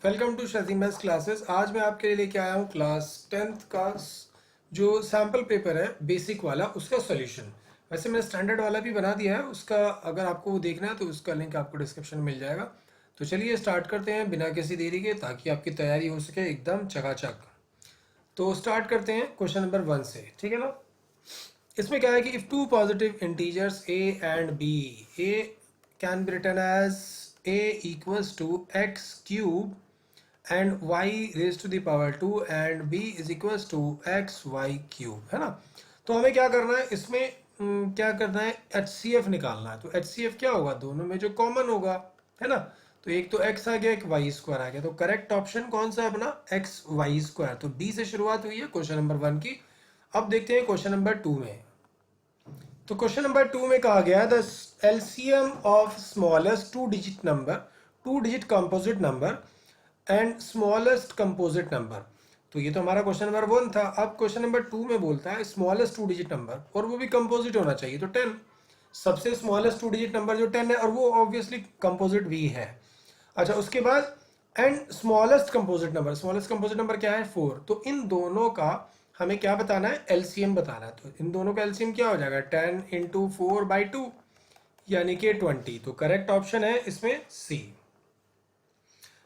Welcome to शजीमस classes. आज मैं आपके लिए लेके आया हूँ क्लास 10th का जो सैम्पल पेपर है बेसिक वाला, उसका सॉल्यूशन। वैसे मैंने स्टैंडर्ड वाला भी बना दिया है, उसका अगर आपको वो देखना है तो उसका लिंक आपको डिस्क्रिप्शन में मिल जाएगा। तो चलिए स्टार्ट करते हैं बिना किसी देरी के, ताकि आपकी तैयारी हो सके एकदम चकाचक। तो स्टार्ट करते हैं क्वेश्चन नंबर 1 से, ठीक है ना। इसमें क्या है कि if two positive integers a and b, a can be written as a equals to x cube and y raise to the power 2 and b is equals to x y cube, है ना। तो हमें क्या करना है इसमें, क्या करना है, HCF निकालना है। तो HCF क्या होगा, दोनों में जो कॉमन होगा, है ना। तो एक तो x आ गया, एक वाई स्क्वायर आ गया। तो करेक्ट ऑप्शन कौन सा है अपना, एक्स वाई स्क्वायर। तो b से शुरुआत हुई है क्वेश्चन नंबर 1 की। अब देखते हैं क्वेश्चन नंबर 2 में। तो क्वेश्चन नंबर 2 में कहा गया the LCM of smallest two digit composite number and smallest composite number. तो ये तो हमारा क्वेश्चन नंबर 1 था। अब क्वेश्चन नंबर 2 में बोलता है स्मॉलेस्ट टू डिजिट नंबर, और वो भी कंपोजिट होना चाहिए। तो 10, सबसे स्मॉलेस्ट टू डिजिट नंबर जो 10 है, और वो ऑब्वियसली कंपोजिट भी है। अच्छा, उसके बाद एंड स्मॉलेस्ट कंपोजिट नंबर क्या है, 4। तो इन दोनों का हमें क्या बताना है, एलसीएम बताना है। तो इन दोनों का एलसीएम क्या हो जाएगा, 10 इंटू 4/2 यानी कि 20। तो करेक्ट ऑप्शन है इसमें सी।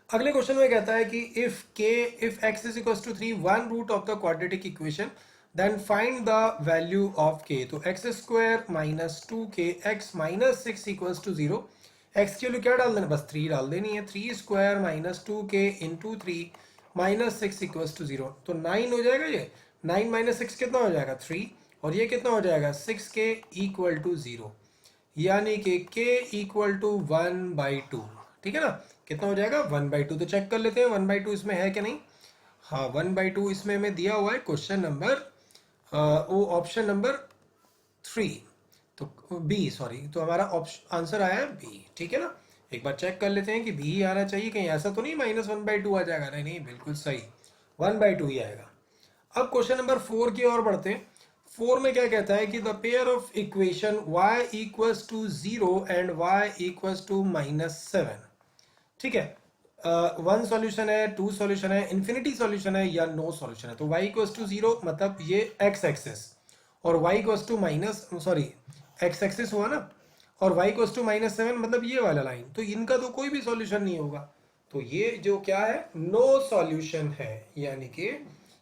अगले क्वेश्चन में कहता है कि if x is equal to 3, one root of the quadratic equation, then find the value of k। तो x square minus 2k x minus 6 equals to 0। X के लिए क्या डाल देना, बस 3 डाल देनी है। 3 square minus 2k into 3 minus 6 equals to 0। तो 9 हो जाएगा ये। 9 माइनस 6 कितना हो जाएगा, 3। और ये कितना हो जाएगा, 6k इक्वल टू 0, यानी कि k इक्वल टू 1/2। ठीक है ना। कितना हो जाएगा, 1/2। तो चेक कर लेते हैं 1/2 इसमें है कि नहीं। हाँ, 1/2 इसमें हमें दिया हुआ है क्वेश्चन नंबर, वो ऑप्शन नंबर 3। तो बी, सॉरी, तो हमारा ऑप्शन आंसर आया है बी। ठीक है ना। एक बार चेक कर लेते हैं कि बी ही आना चाहिए, कहीं ऐसा तो नहीं -1/2 आ जाएगा। नहीं नहीं, बिल्कुल सही, 1/2 ही आएगा। अब क्वेश्चन नंबर 4 की ओर बढ़ते हैं। 4 में क्या कहता है कि the pair of equation y equals to 0 and y equals to -7। ठीक है। 1 सॉल्यूशन है, 2 सॉल्यूशन है, इन्फिनिटी सॉल्यूशन है, या नो सॉल्यूशन है। तो y इक्वल्स टू 0 मतलब ये x एक्सिस, और y equals to minus, sorry, x axis हुआ ना, और y इक्वल्स टू -7 मतलब ये वाला लाइन। तो इनका तो कोई भी सॉल्यूशन नहीं होगा। तो ये जो क्या है, नो सॉल्यूशन है, यानी कि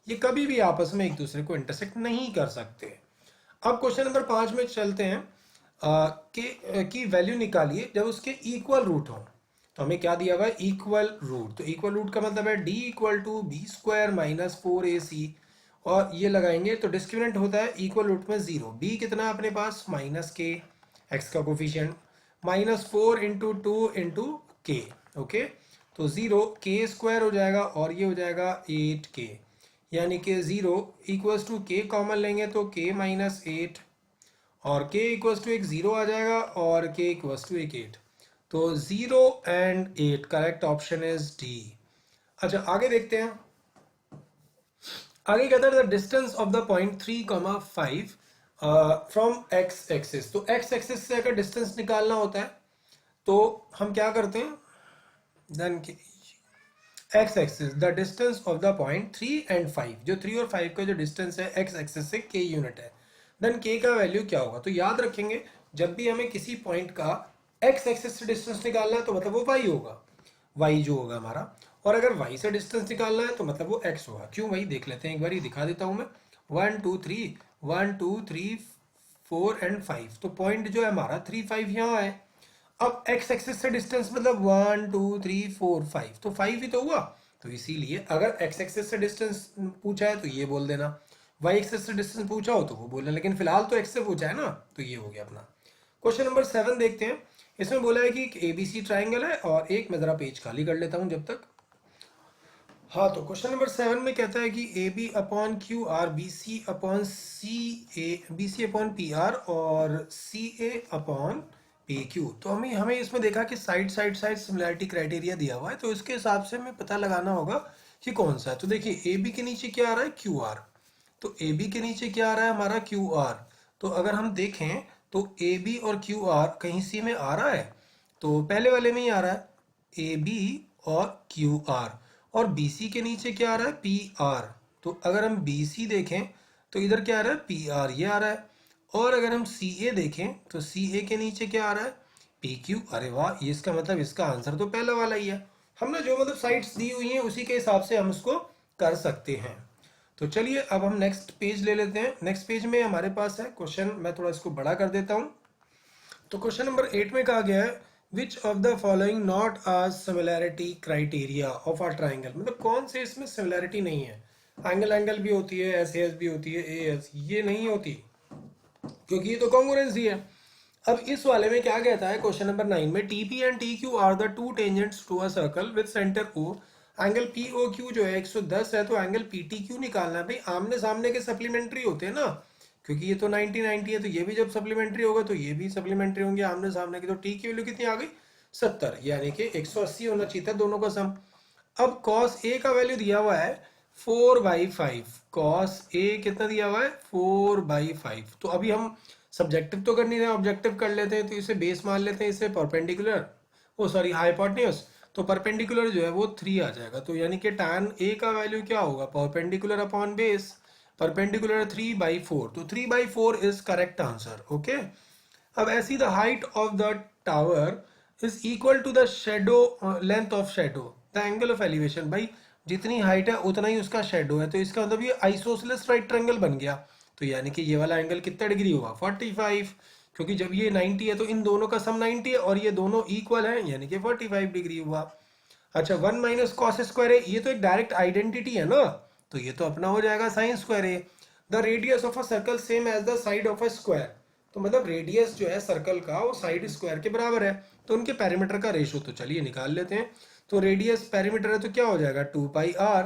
ये कभी भी आपस में एक दूसरे को इंटरसेक्ट नहीं कर सकते। अब क्वेश्चन नंबर 5 में चलते हैं। की वैल्यू निकालिए जब उसके इक्वल रूट हो। तो हमें क्या दिया हुआ है, इक्वल रूट। तो इक्वल रूट का मतलब है d equal to b square minus 4ac, और ये लगाएंगे तो डिस्क्रिमिनेंट होता है इक्वल रूट में 0। b कितना है अपने पास, -k, x का कोफिशिएंट, -4 इंटू 2 इंटू के। ओके, तो 0 k स्क्वायर हो जाएगा, और ये हो जाएगा 8k, यानी कि 0 इक्वल्स टू k कॉमन लेंगे तो k माइनस 8, और k इक्वल्स टू एक 0 आ जाएगा, और k इक्वल्स टू एक 8। तो 0 and 8, correct option is D. अच्छा, आगे देखते हैं। आगे कहता है the distance of the point 3,5 from x axis. तो x एक्सिस से अगर डिस्टेंस निकालना होता है तो हम क्या करते हैं, then x axis the distance of the point 3 and 5, जो 3 और 5 का जो डिस्टेंस है x एक्सिस से k यूनिट है। देन k का वैल्यू क्या होगा, तो याद रखेंगे जब भी हमें किसी पॉइंट का x एक्सिस से डिस्टेंस निकालना है तो मतलब वो y होगा, y जो होगा हमारा। और अगर y से डिस्टेंस निकालना है तो मतलब वो x होगा। क्यों भाई, देख लेते हैं एक बार, ही दिखा देता हूं मैं। 1 2 3, 1 2 3 4 एंड 5। तो पॉइंट जो है हमारा 3 5 यहाँ है। अब x एक्सिस से डिस्टेंस मतलब 1 2 3 4 5, तो 5 ही तो हुआ। तो इसीलिए अगर x एक्सिस से डिस्टेंस पूछा है तो ये बोल देना, y एक्सिस से डिस्टेंस पूछा हो तो वो बोलना, लेकिन फिलहाल तो x से पूछा है ना, तो ये हो गया अपना। क्वेश्चन नंबर 7 देखते हैं। इसमें बोला है कि एक एबीसी ट्राइंगल है, और एक मैं जरा पेज खाली कर लेता हूं जब तक। हाँ, तो क्वेश्चन नंबर 7 में कहता है कि A B upon Q R, B C upon C A, B C upon P R, और C A upon P Q. तो हमें हमें इसमें देखा कि side side side similarity criteria दिया हुआ है, तो इसके हिसाब से हमें पता लगाना होगा कि कौन सा है। तो देखिए, ए बी के नीचे क्या आ रहा है, क्यू आर। तो ए बी के नीचे क्या आ रहा है हमारा, क्यू आर। तो अगर हम देखें तो ए बी और क्यू आर कहीं सी में आ रहा है, तो पहले वाले में ही आ रहा है, ए बी और क्यू आर, और बी सी के नीचे क्या आ रहा है, पी आर। तो अगर हम बी सी देखें तो इधर क्या आ रहा है, पी आर ये आ रहा है। और अगर हम सी ए देखें तो सी ए के नीचे क्या आ रहा है, पी क्यू। अरे वाह, ये इसका मतलब इसका आंसर तो पहला वाला ही है। हमने जो मतलब साइड्स दी हुई हैं उसी के हिसाब से हम इसको कर सकते हैं। तो चलिए अब हम नेक्स्ट पेज ले लेते हैं। नेक्स्ट पेज में हमारे पास है क्वेश्चन, मैं थोड़ा इसको बड़ा कर देता हूँ। तो क्वेश्चन नंबर 8 में कहा गया है which of the following not a similarity criteria of a triangle, मतलब कौन से इसमें सिमिलैरिटी नहीं है। एंगल एंगल भी होती है, एस एस भी होती है, ए एस ये नहीं होती क्योंकि ये तो कॉन्ग्रुएंसी है। अब इस वाले में क्या कहता है क्वेश्चन नंबर 9 में, T P and T Q are the two tangents to a circle with centre O. Angle P O Q जो है 110 है, तो एंगल पी टी क्यू निकालना है। भाई आमने सामने के सप्लीमेंट्री होते हैं ना, क्योंकि ये तो 90 है, तो ये भी जब सप्लीमेंट्री होगा तो ये भी सप्लीमेंट्री होंगे आमने सामने के। तो टी की वैल्यू कितनी आ गई, 70, यानी कि 180 होना चाहिए था दोनों का सम। अब कॉस ए का वैल्यू दिया हुआ है 4/5, कॉस ए कितना दिया हुआ है 4/5। तो अभी हम सब्जेक्टिव तो कर नहीं रहे, ऑब्जेक्टिव कर लेते हैं। तो इसे बेस मान लेते हैं, इसे परपेंडिकुलर, ओ सॉरी हाइपोटेन्यूज, तो परपेंडिकुलर जो है वो 3 आ जाएगा। तो यानी कि tan ए का वैल्यू क्या होगा, परपेंडिकुलर अपॉन बेस, परपेंडिकुलर 3/4, तो 3/4 इज करेक्ट आंसर। ओके, अब ऐसी the height of the tower is equal to the shadow length of shadow the angle of elevation. भाई जितनी हाइट है उतना ही उसका शेडो है, तो इसका मतलब ये आइसोसेलेस राइट ट्रायंगल बन गया। तो यानी कि ये वाला एंगल कितना डिग्री हुआ, 45, क्योंकि जब ये 90 है तो इन दोनों का सम 90 है और ये दोनों इक्वल है, यानी कि 45 डिग्री हुआ। अच्छा 1 माइनस कॉस स्क्वायर है, ये तो एक डायरेक्ट आइडेंटिटी है ना, तो ये तो अपना हो जाएगा साइन स्क्वायर है। The radius of a circle same as the side of a square, तो मतलब रेडियस जो है सर्कल का वो साइड स्क्वायर के बराबर है, तो उनके पेरीमीटर का रेशो तो चलिए निकाल लेते हैं। तो रेडियस पेरीमीटर है तो क्या हो जाएगा 2πr,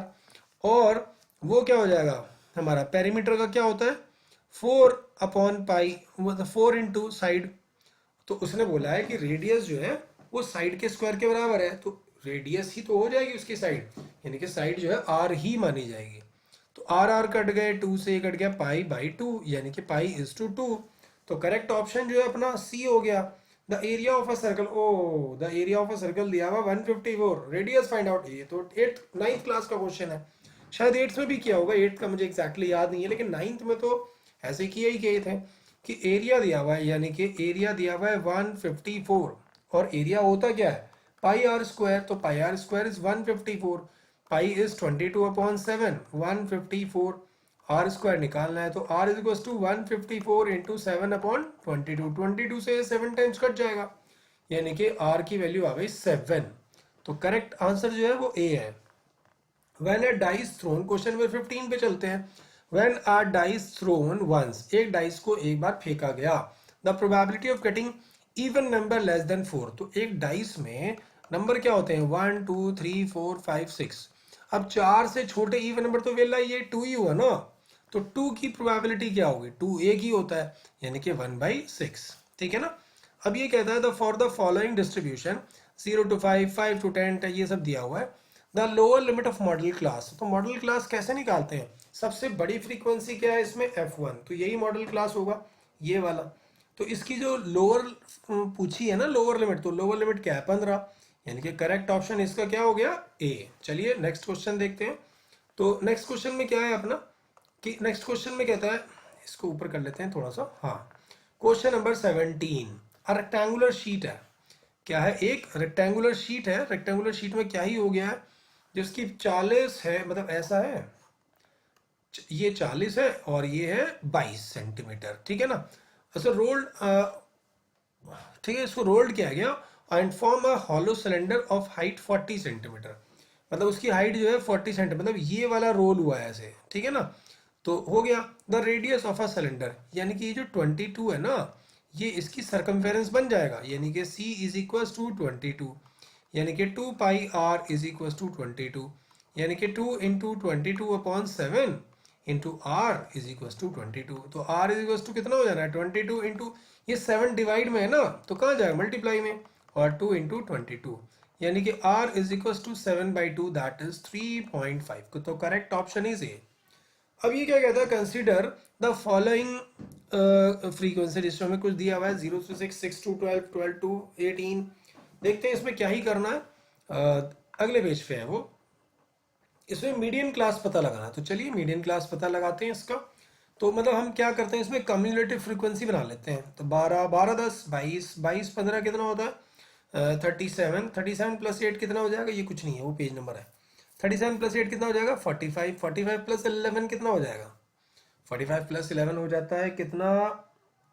और वो क्या हो जाएगा हमारा पेरीमीटर का क्या होता है 4/पाई, मतलब 4 इंटू साइड। तो उसने बोला है कि रेडियस जो है वो साइड के स्क्वायर के बराबर है, तो रेडियस ही तो हो जाएगी उसकी साइड, यानी कि साइड जो है आर ही मानी जाएगी। तो आर आर कट गए, 2 से कट गया π/2, यानी कि π/2। तो करेक्ट ऑप्शन जो है अपना सी हो गया। The area of a circle, oh the area of a circle दिया हुआ 154, रेडियस फाइंड आउट। ये तो 9th क्लास का क्वेश्चन है, शायद 8th में भी किया होगा, 8th का मुझे एग्जैक्टली याद नहीं है, लेकिन 9th में तो ऐसे किए ही गए थे कि एरिया दिया हुआ है, यानी कि एरिया दिया हुआ है 154, और एरिया होता क्या है πr², तो πr² is 154, pi is 22/7, 154, r square निकालना है, तो r is equal to 154 into 7/22, 22 से 7 टाइम्स कट जाएगा, यानी कि आर की वैल्यू आ गई 7। तो करेक्ट आंसर जो है वो ए है। When a dice thrown, question number 15 पे चलते हैं। When a dice thrown once, एक डाइस को एक बार फेंका गया, the probability of getting even number less than 4, तो एक डाइस में नंबर क्या होते हैं 1 2 3 4 5 6। अब 4 से छोटे इवन नंबर तो वेला ये 2 ही हुआ ना, तो 2 की प्रोबेबिलिटी क्या होगी, 2 एक ही होता है, यानी कि 1/6। ठीक है ना। अब ये कहता है the for the following distribution 0 to 5, 5 to 10, ये सब दिया हुआ है। The lower limit of model class, तो मॉडल क्लास कैसे निकालते हैं, सबसे बड़ी फ्रीक्वेंसी क्या है इसमें f1, तो यही मॉडल क्लास होगा ये वाला। तो इसकी जो लोअर पूछी है ना लोअर लिमिट, तो लोअर लिमिट क्या है 15, यानी कि करेक्ट ऑप्शन इसका क्या हो गया ए। चलिए नेक्स्ट क्वेश्चन देखते हैं। तो नेक्स्ट क्वेश्चन में क्या है अपना, कि नेक्स्ट क्वेश्चन में कहता है, इसको ऊपर कर लेते हैं थोड़ा सा, हाँ question number 17, a rectangular sheet है, क्या है एक रेक्टेंगुलर शीट है, रेक्टेंगुलर शीट में क्या ही हो गया है, जिसकी 40 है, मतलब ऐसा है, ये 40 है और ये है 22 सेंटीमीटर, ठीक है ना। अच्छा रोल्ड, ठीक है, इसको रोल्ड किया गया and form a hollow cylinder of height 40 centimetre, मतलब उसकी हाइट जो है 40 सेंटीमीटर, मतलब ये वाला रोल हुआ है ऐसे, ठीक है ना। तो हो गया the radius of a cylinder, यानी कि ये जो 22 है ना, ये इसकी सरकमफेरेंस बन जाएगा, यानी कि c इज इक्वल टू 22, यानी कि 2πr इज इक्वल टू 22, यानी कि 2 into 22/7 into r is equal to 22। तो r इज इक्वल टू कितना हो जाना है 22 इंटू, ये 7 डिवाइड में है ना, तो कहाँ जाएगा मल्टीप्लाई में, और 2 इंटू 22, यानी कि r is equal to 7/2, that is 3.5। तो करेक्ट ऑप्शन इज ए। अब ये क्या कहता है, consider the following frequency distribution में कुछ दिया हुआ है 0 to 6, 6 to 12, 12 to 18। देखते हैं इसमें क्या ही करना है। अगले पेज पे है वो, इसमें मीडियन क्लास पता लगाना। तो चलिए मीडियन क्लास पता लगाते हैं इसका। तो मतलब हम क्या करते हैं, इसमें कम्युलेटिव फ्रीक्वेंसी बना लेते हैं। तो 12 12 10 22 22 15 कितना होता है 37, 37 प्लस 8 कितना हो जाएगा, ये कुछ नहीं है वो पेज नंबर है। 37 प्लस 8 कितना हो जाएगा 45, 45 प्लस 11 कितना हो जाएगा 45 प्लस 11 हो जाता है कितना,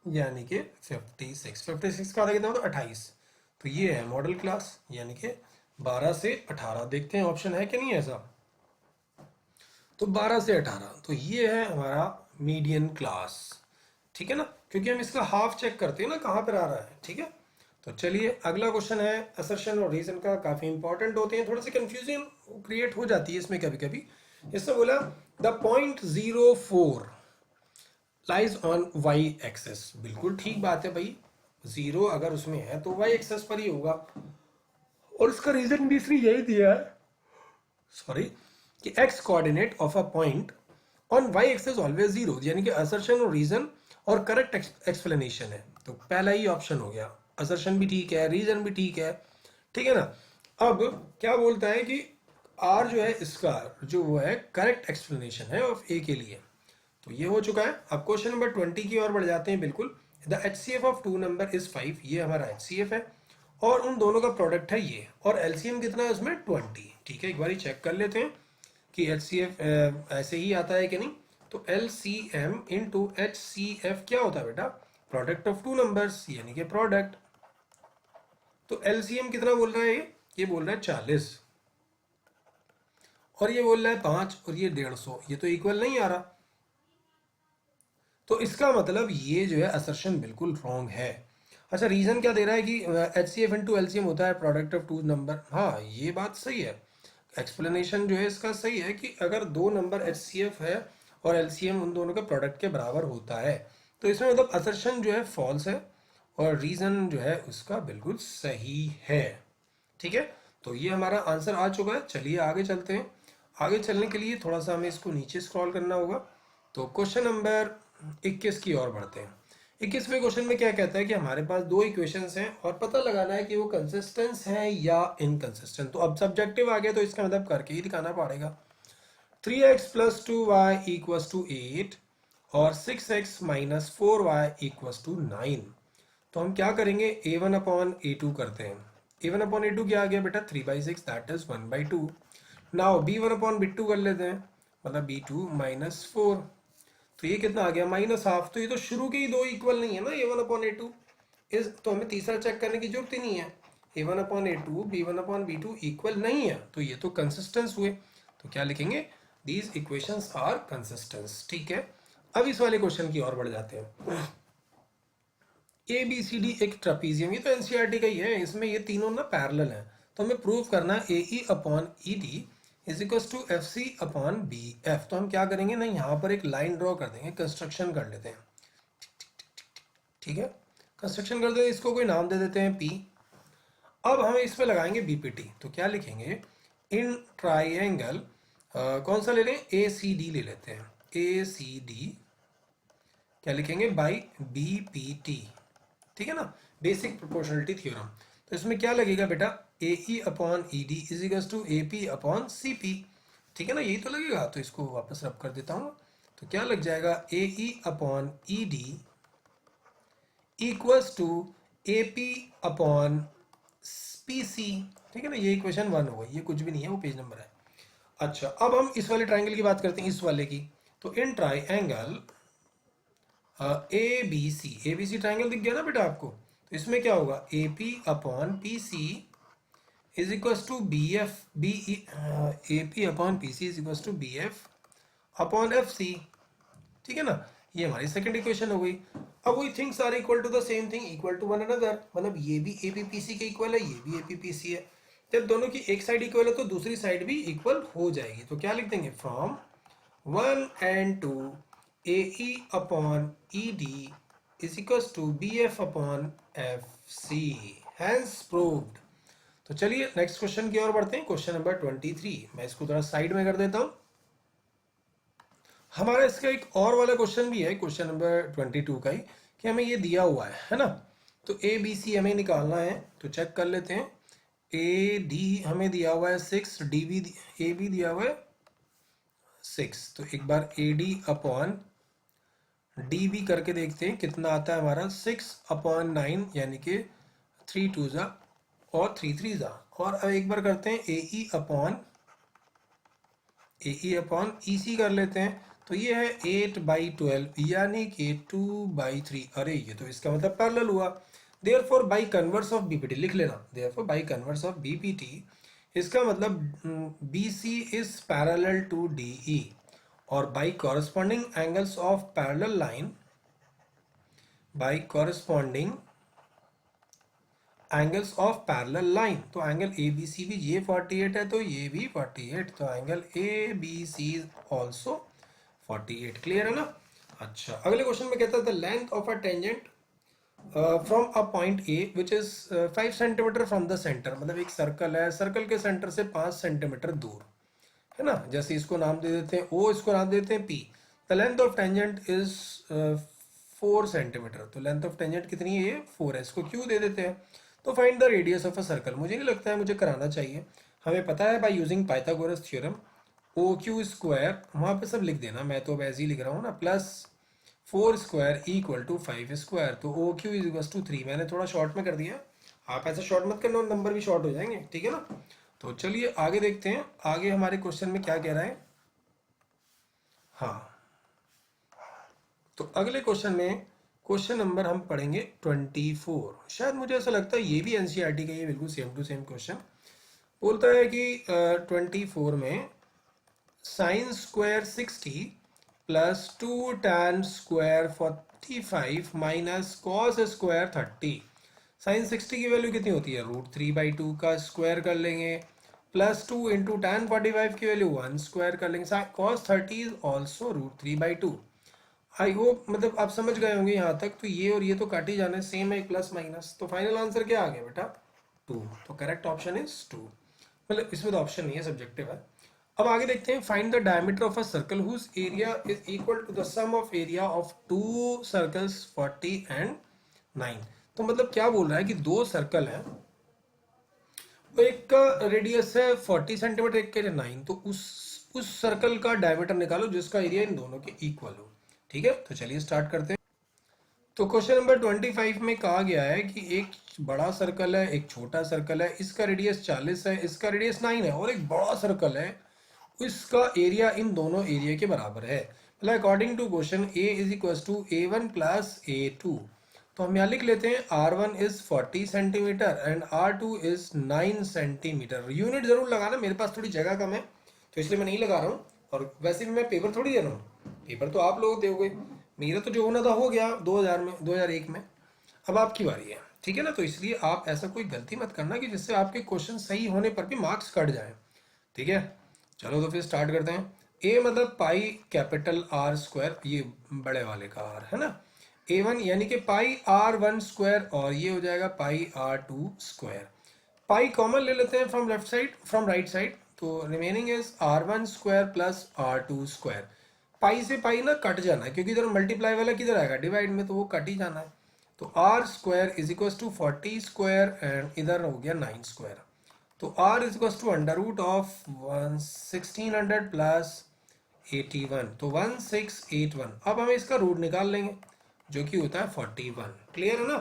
यानी कि 56, 56 का आधा कितना होता है 28। तो ये है मॉडल क्लास, यानी कि 12 से 18। देखते हैं ऑप्शन है कि नहीं ऐसा। तो 12 से 18, तो ये है हमारा मीडियन क्लास, ठीक है ना, क्योंकि हम इसका हाफ चेक करते हैं ना कहाँ पर आ रहा है, ठीक है। तो चलिए अगला क्वेश्चन है असर्शन और रीजन का, काफी इंपॉर्टेंट होते हैं, थोड़ी सी कंफ्यूजन क्रिएट हो जाती है इसमें कभी कभी। इसमें बोला the point 04 lies on y axis, बिल्कुल ठीक बात है भाई, 0 अगर उसमें है तो वाई एक्सेस पर ही होगा। और इसका रीजन भी इसने यही दिया है, सॉरी, कि x coordinate of a point on y axis always 0, यानी कि असर्शन और रीजन और करेक्ट एक्सप्लेनेशन है। तो पहला ही ऑप्शन हो गया, असर्शन भी ठीक है, रीजन भी ठीक है, ठीक है ना। अब क्या बोलता है कि आर जो है इसका जो वो है करेक्ट एक्सप्लेनेशन है ऑफ ए के लिए। तो ये हो चुका है। अब क्वेश्चन नंबर 20 की ओर बढ़ जाते हैं। बिल्कुल, the HCF of two number is 5, ये हमारा HCF है और उन दोनों का प्रोडक्ट है ये, और LCM कितना है उसमें 20, ठीक है। एक बार चेक कर लेते हैं कि HCF ऐसे ही आता है कि नहीं। तो LCM इंटू HCF क्या होता है बेटा, प्रोडक्ट ऑफ टू नंबर्स, यानी कि प्रोडक्ट। तो LCM कितना बोल रहा है ये बोल रहा है 40 और ये बोल रहा है 5 और ये 150, ये तो इक्वल नहीं आ रहा। तो इसका मतलब ये जो है असर्शन बिल्कुल रॉन्ग है। अच्छा, रीजन क्या दे रहा है कि HCF इंटू LCM होता है प्रोडक्ट ऑफ टू नंबर, हाँ ये बात सही है। एक्सप्लेनेशन जो है इसका सही है कि अगर दो नंबर HCF है और LCM उन दोनों के प्रोडक्ट के बराबर होता है, तो इसमें मतलब असर्शन जो है फॉल्स है और रीजन जो है उसका बिल्कुल सही है, ठीक है। तो ये हमारा आंसर आ चुका है। चलिए आगे चलते हैं। आगे चलने के लिए थोड़ा सा हमें इसको नीचे स्क्रॉल करना होगा। तो क्वेश्चन नंबर 21 की ओर बढ़ते हैं। 21वें क्वेश्चन में क्या कहता है कि हमारे पास दो इक्वेशंस हैं और पता लगाना है कि वो कंसिस्टेंट हैं या इनकंसिस्टेंट। तो अब सब्जेक्टिव आ गया तो इसका मतलब करके ही दिखाना पड़ेगा। 3x plus 2y equals to 8 और 6x minus 4y equals to 9। तो हम क्या करेंगे, a1 अपॉन a2 करते हैं। a1 अपॉन a2 क्या आ गया बेटा 3/6, that is 1/2। Now b1 upon b2 कर लेते हैं, मतलब b2 माइनस 4, तो ये कितना आ गया -1/2। तो ये तो शुरू के ही दो इक्वल नहीं है ना, a1 अपॉन a2 इस, तो हमें तीसरा चेक करने की जरूरत ही नहीं है। a1 upon a2 b1 upon b2 equal नहीं है, तो ये तो कंसिस्टेंस हुए। तो क्या लिखेंगे, दीज इक्वेशंस आर कंसिस्टेंस, ठीक है। अब इस वाले क्वेश्चन की ओर बढ़ जाते हैं। ए बी सी डी एक ट्रापीजियम, ये तो एनसीईआरटी का ही है, इसमें ये तीनों ना पैरेलल हैं। तो हमें प्रूव करना है a e upon e d is equals to f c upon b f. तो हम क्या करेंगे ना, यहाँ पर एक लाइन ड्रॉ कर देंगे, कंस्ट्रक्शन कर लेते हैं, ठीक है। कंस्ट्रक्शन कर देते हैं, इसको कोई नाम दे देते हैं पी। अब हम इस पे लगाएंगे बीपीटी। तो क्या लिखेंगे, इन ट्राइंगल कौन सा ले लें, ए सी डी ले लेते हैं, ए सी डी क्या लिखेंगे बाई बीपीटी, ठीक है ना, बेसिक प्रोपोर्शनलिटी थ्योरम। तो इसमें क्या लगेगा बेटा, a e upon e d is equal to a P upon c p, ठीक है ना, यही तो लगेगा। तो इसको वापस रब कर देता हूँ। तो क्या लग जाएगा, a e upon e d equals to a P upon P c, ठीक है ना, ये इक्वेशन 1 हो गई, ये कुछ भी नहीं है, वो पेज नंबर है। अच्छा, अब हम इस वाले ट्राइंगल की बात करते हैं, इस वाले की। तो in triangle A B C triangle दिख गया ना बेटा आपको। तो इसमें क्या होगा, A P upon P C is equals to B F B, A P upon P C is equals to B F upon F C, ठीक है ना। ये हमारी सेकंड इक्वेशन हो गई। अब वही things are equal to the same thing equal to one another, मतलब ये भी ए पी पी सी के इक्वल है, ये भी ए पी पी सी है। जब दोनों की एक साइड इक्वल है तो दूसरी साइड भी इक्वल हो जाएगी। तो क्या लिख देंगे, from 1 and 2 AE upon ED is equals to BF upon FC, hence proved। तो चलिए नेक्स्ट क्वेश्चन की ओर बढ़ते हैं। क्वेश्चन नंबर 23, मैं इसको थोड़ा साइड में कर देता हूं। हमारा इसका एक और वाला क्वेश्चन भी है, क्वेश्चन नंबर 22 का ही, कि हमें ये दिया हुआ है ना। तो ए बी सी हमें निकालना है, तो चेक कर लेते हैं। ए डी हमें दिया हुआ है 6, डी बी ए बी दिया हुआ है 6। तो एक बार a d upon d b करके देखते हैं कितना आता है हमारा। 6/9 यानी कि 3 2 ज़ा और 3 3 ज़ा। और अब एक बार करते हैं ए ई अपॉन ई सी कर लेते हैं। तो ये है 8/12 यानी कि 2/3। अरे ये तो इसका मतलब पैरेलल हुआ। Therefore by converse of BPT लिख लेना, therefore by converse of BPT इसका मतलब b c is parallel to d e. और by corresponding angles of parallel line, by corresponding angles of parallel line, तो एंगल ए बी सी भी ये 48 है तो ये भी 48, तो angle a B c also 48। Clear है ना। अच्छा, अगले क्वेश्चन में कहता है the length of a tangent from a point A which is 5 centimetre from the centre. मतलब एक सर्कल है, सर्कल के सेंटर से 5 सेंटीमीटर दूर है ना। जैसे इसको नाम दे देते हैं ओ, इसको नाम दे देते हैं P. The length of tangent is 4 centimetre. तो लेंथ ऑफ टेंजेंट कितनी है, ये 4 है। इसको क्यू दे देते हैं। तो find the radius of a circle. मुझे नहीं लगता है मुझे कराना चाहिए, हमें पता है by using Pythagoras theorem O Q square, वहाँ पे सब लिख देना, मैं तो अब ऐसे ही लिख रहा हूँ ना, plus 4 square equal to 5 square. तो o q is equal to 3। मैंने थोड़ा शॉर्ट में कर दिया, आप ऐसा शॉर्ट मत करना, नंबर भी शॉर्ट हो जाएंगे, ठीक है ना। तो चलिए आगे देखते हैं, आगे हमारे क्वेश्चन में क्या कह रहा है। हाँ, तो अगले क्वेश्चन में क्वेश्चन नंबर हम पढ़ेंगे 24। शायद मुझे ऐसा लगता है ये भी एनसीईआरटी का, ये बिल्कुल सेम टू सेम क्वेश्चन बोलता है कि 24 में sine square 60 plus 2 tan square 45 minus cos square 30। Sine 60 की वैल्यू कितनी होती है, √3/2 का स्क्वायर कर लेंगे, प्लस 2 इंटू टैन 45 की वैल्यू 1 स्क्वायर कर लेंगे। Cos 30 is also √3/2। I hope मतलब आप समझ गए होंगे यहाँ तक। तो ये और ये तो काट ही जाना है, सेम है, प्लस माइनस। तो फाइनल आंसर क्या आ गया बेटा, 2। तो करेक्ट ऑप्शन इज 2। मतलब इसमें तो ऑप्शन नहीं है, सब्जेक्टिव है। अब आगे देखते हैं, find the diameter of a circle whose area is equal to the sum of area of 2 circles 40 and 9। तो मतलब क्या बोल रहा है कि 2 सर्कल है, तो एक का रेडियस है 40 सेंटीमीटर, एक के 9। तो उस सर्कल का डायमीटर निकालो जिसका एरिया इन दोनों के इक्वल हो। ठीक है, तो चलिए स्टार्ट करते हैं। तो क्वेश्चन नंबर 25 में कहा गया है कि एक बड़ा सर्कल है, एक छोटा सर्कल है, इसका रेडियस 40 है, इसका रेडियस 9 है, और एक बड़ा सर्कल है, इसका एरिया इन दोनों एरिया के बराबर है। मतलब according to question A is equal to A1 plus A2। तो हम यहाँ लिख लेते हैं R1 is 40 centimetre and R2 is 9 centimetre. Unit जरूर लगाना, मेरे पास थोड़ी जगह कम है तो इसलिए मैं नहीं लगा रहा हूँ। और वैसे भी मैं पेपर थोड़ी दे रहा हूँ, पेपर तो आप लोग दोगे, मेरा तो जो होना था हो गया 2000 में, 2001 में। अब आपकी बारी है, ठीक है ना। तो इसलिए आप ऐसा कोई गलती मत करना कि जिससे आपके क्वेश्चन सही होने पर भी मार्क्स कट जाए, ठीक है। चलो तो फिर स्टार्ट करते हैं। ए मतलब पाई कैपिटल R स्क्वायर, ये बड़े वाले का R है ना। A1 यानी कि पाई R1 स्क्वायर, और ये हो जाएगा पाई R2 स्क्वायर। पाई कॉमन ले लेते हैं from left side, from right side, तो remaining is R1 square plus R2 square. Pi से पाई ना कट जाना है, क्योंकि इधर मल्टीप्लाई वाला किधर आएगा, डिवाइड में, तो वो कट ही जाना है। तो R square is equal to 40 square and इधर हो गया 9 स्क्वायर। तो R is equal to under root of 1600 plus 81, तो 1681। अब हमें इसका रूट निकाल लेंगे जो कि होता है 41। क्लियर है ना।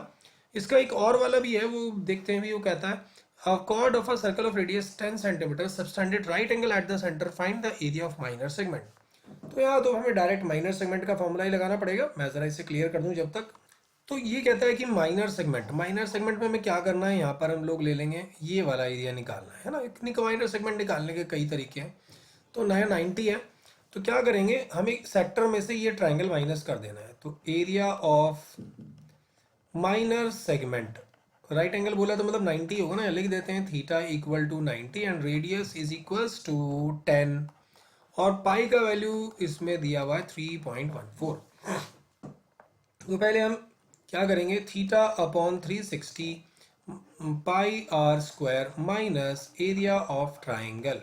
इसका एक और वाला भी है, वो देखते हैं भी। वो कहता है a chord of a circle of radius 10 cm subtended right angle at the center, find the area of minor segment। तो यहाँ तो हमें डायरेक्ट माइनर सेगमेंट का फॉर्मूला ही लगाना पड़ेगा। मैं जरा इसे क्लियर कर दूं जब तक। तो ये कहता है कि माइनर सेगमेंट, माइनर सेगमेंट में हमें क्या करना है, यहाँ पर हम लोग ले लेंगे ये वाला एरिया निकालना है ना। इतनी माइनर सेगमेंट निकालने के कई तरीके हैं। तो नया 90 है, तो क्या करेंगे, हमें सेक्टर में से ये ट्राइंगल माइनस कर देना है। तो area of minor segment, right angle बोला तो मतलब 90 होगा ना, लिख देते हैं theta equal to 90 and radius is equals to 10, और पाई का वैल्यू इसमें दिया हुआ है 3.14। तो पहले हम क्या करेंगे, theta upon 360 pi R square minus area of triangle.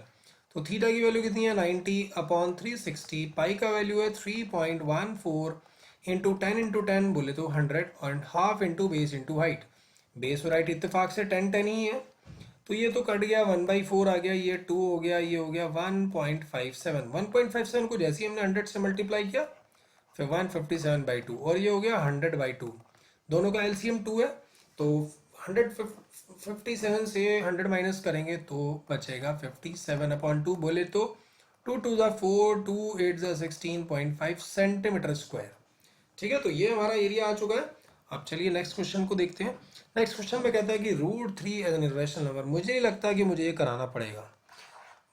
तो थीटा की वैल्यू कितनी है 90 अपॉन 360, पाई का वैल्यू है 3.14 इंटू 10 इंटू 10 बोले तो 100, और half into base into height. Base और हाइट इत्तेफाक से 10 10 ही है। तो ये तो कट गया, 1/4 आ गया, ये 2 हो गया, ये हो गया 1.57। 1.57 को जैसे ही हमने 100 से मल्टीप्लाई किया फिर 157/2, और ये हो गया 100/2। दोनों का एलसीएम 2 है, तो 157 से 100 माइनस करेंगे तो बचेगा 57/2। बोले तो 2 2 ज़ा 4, 2 8 ज़ा 16.5 सेंटीमीटर स्क्वायर। ठीक है, तो ये हमारा एरिया आ चुका है। अब चलिए नेक्स्ट क्वेश्चन को देखते हैं। नेक्स्ट क्वेश्चन में कहता है कि √3 एज एन इरेशनल नंबर। मुझे नहीं लगता कि मुझे ये कराना पड़ेगा।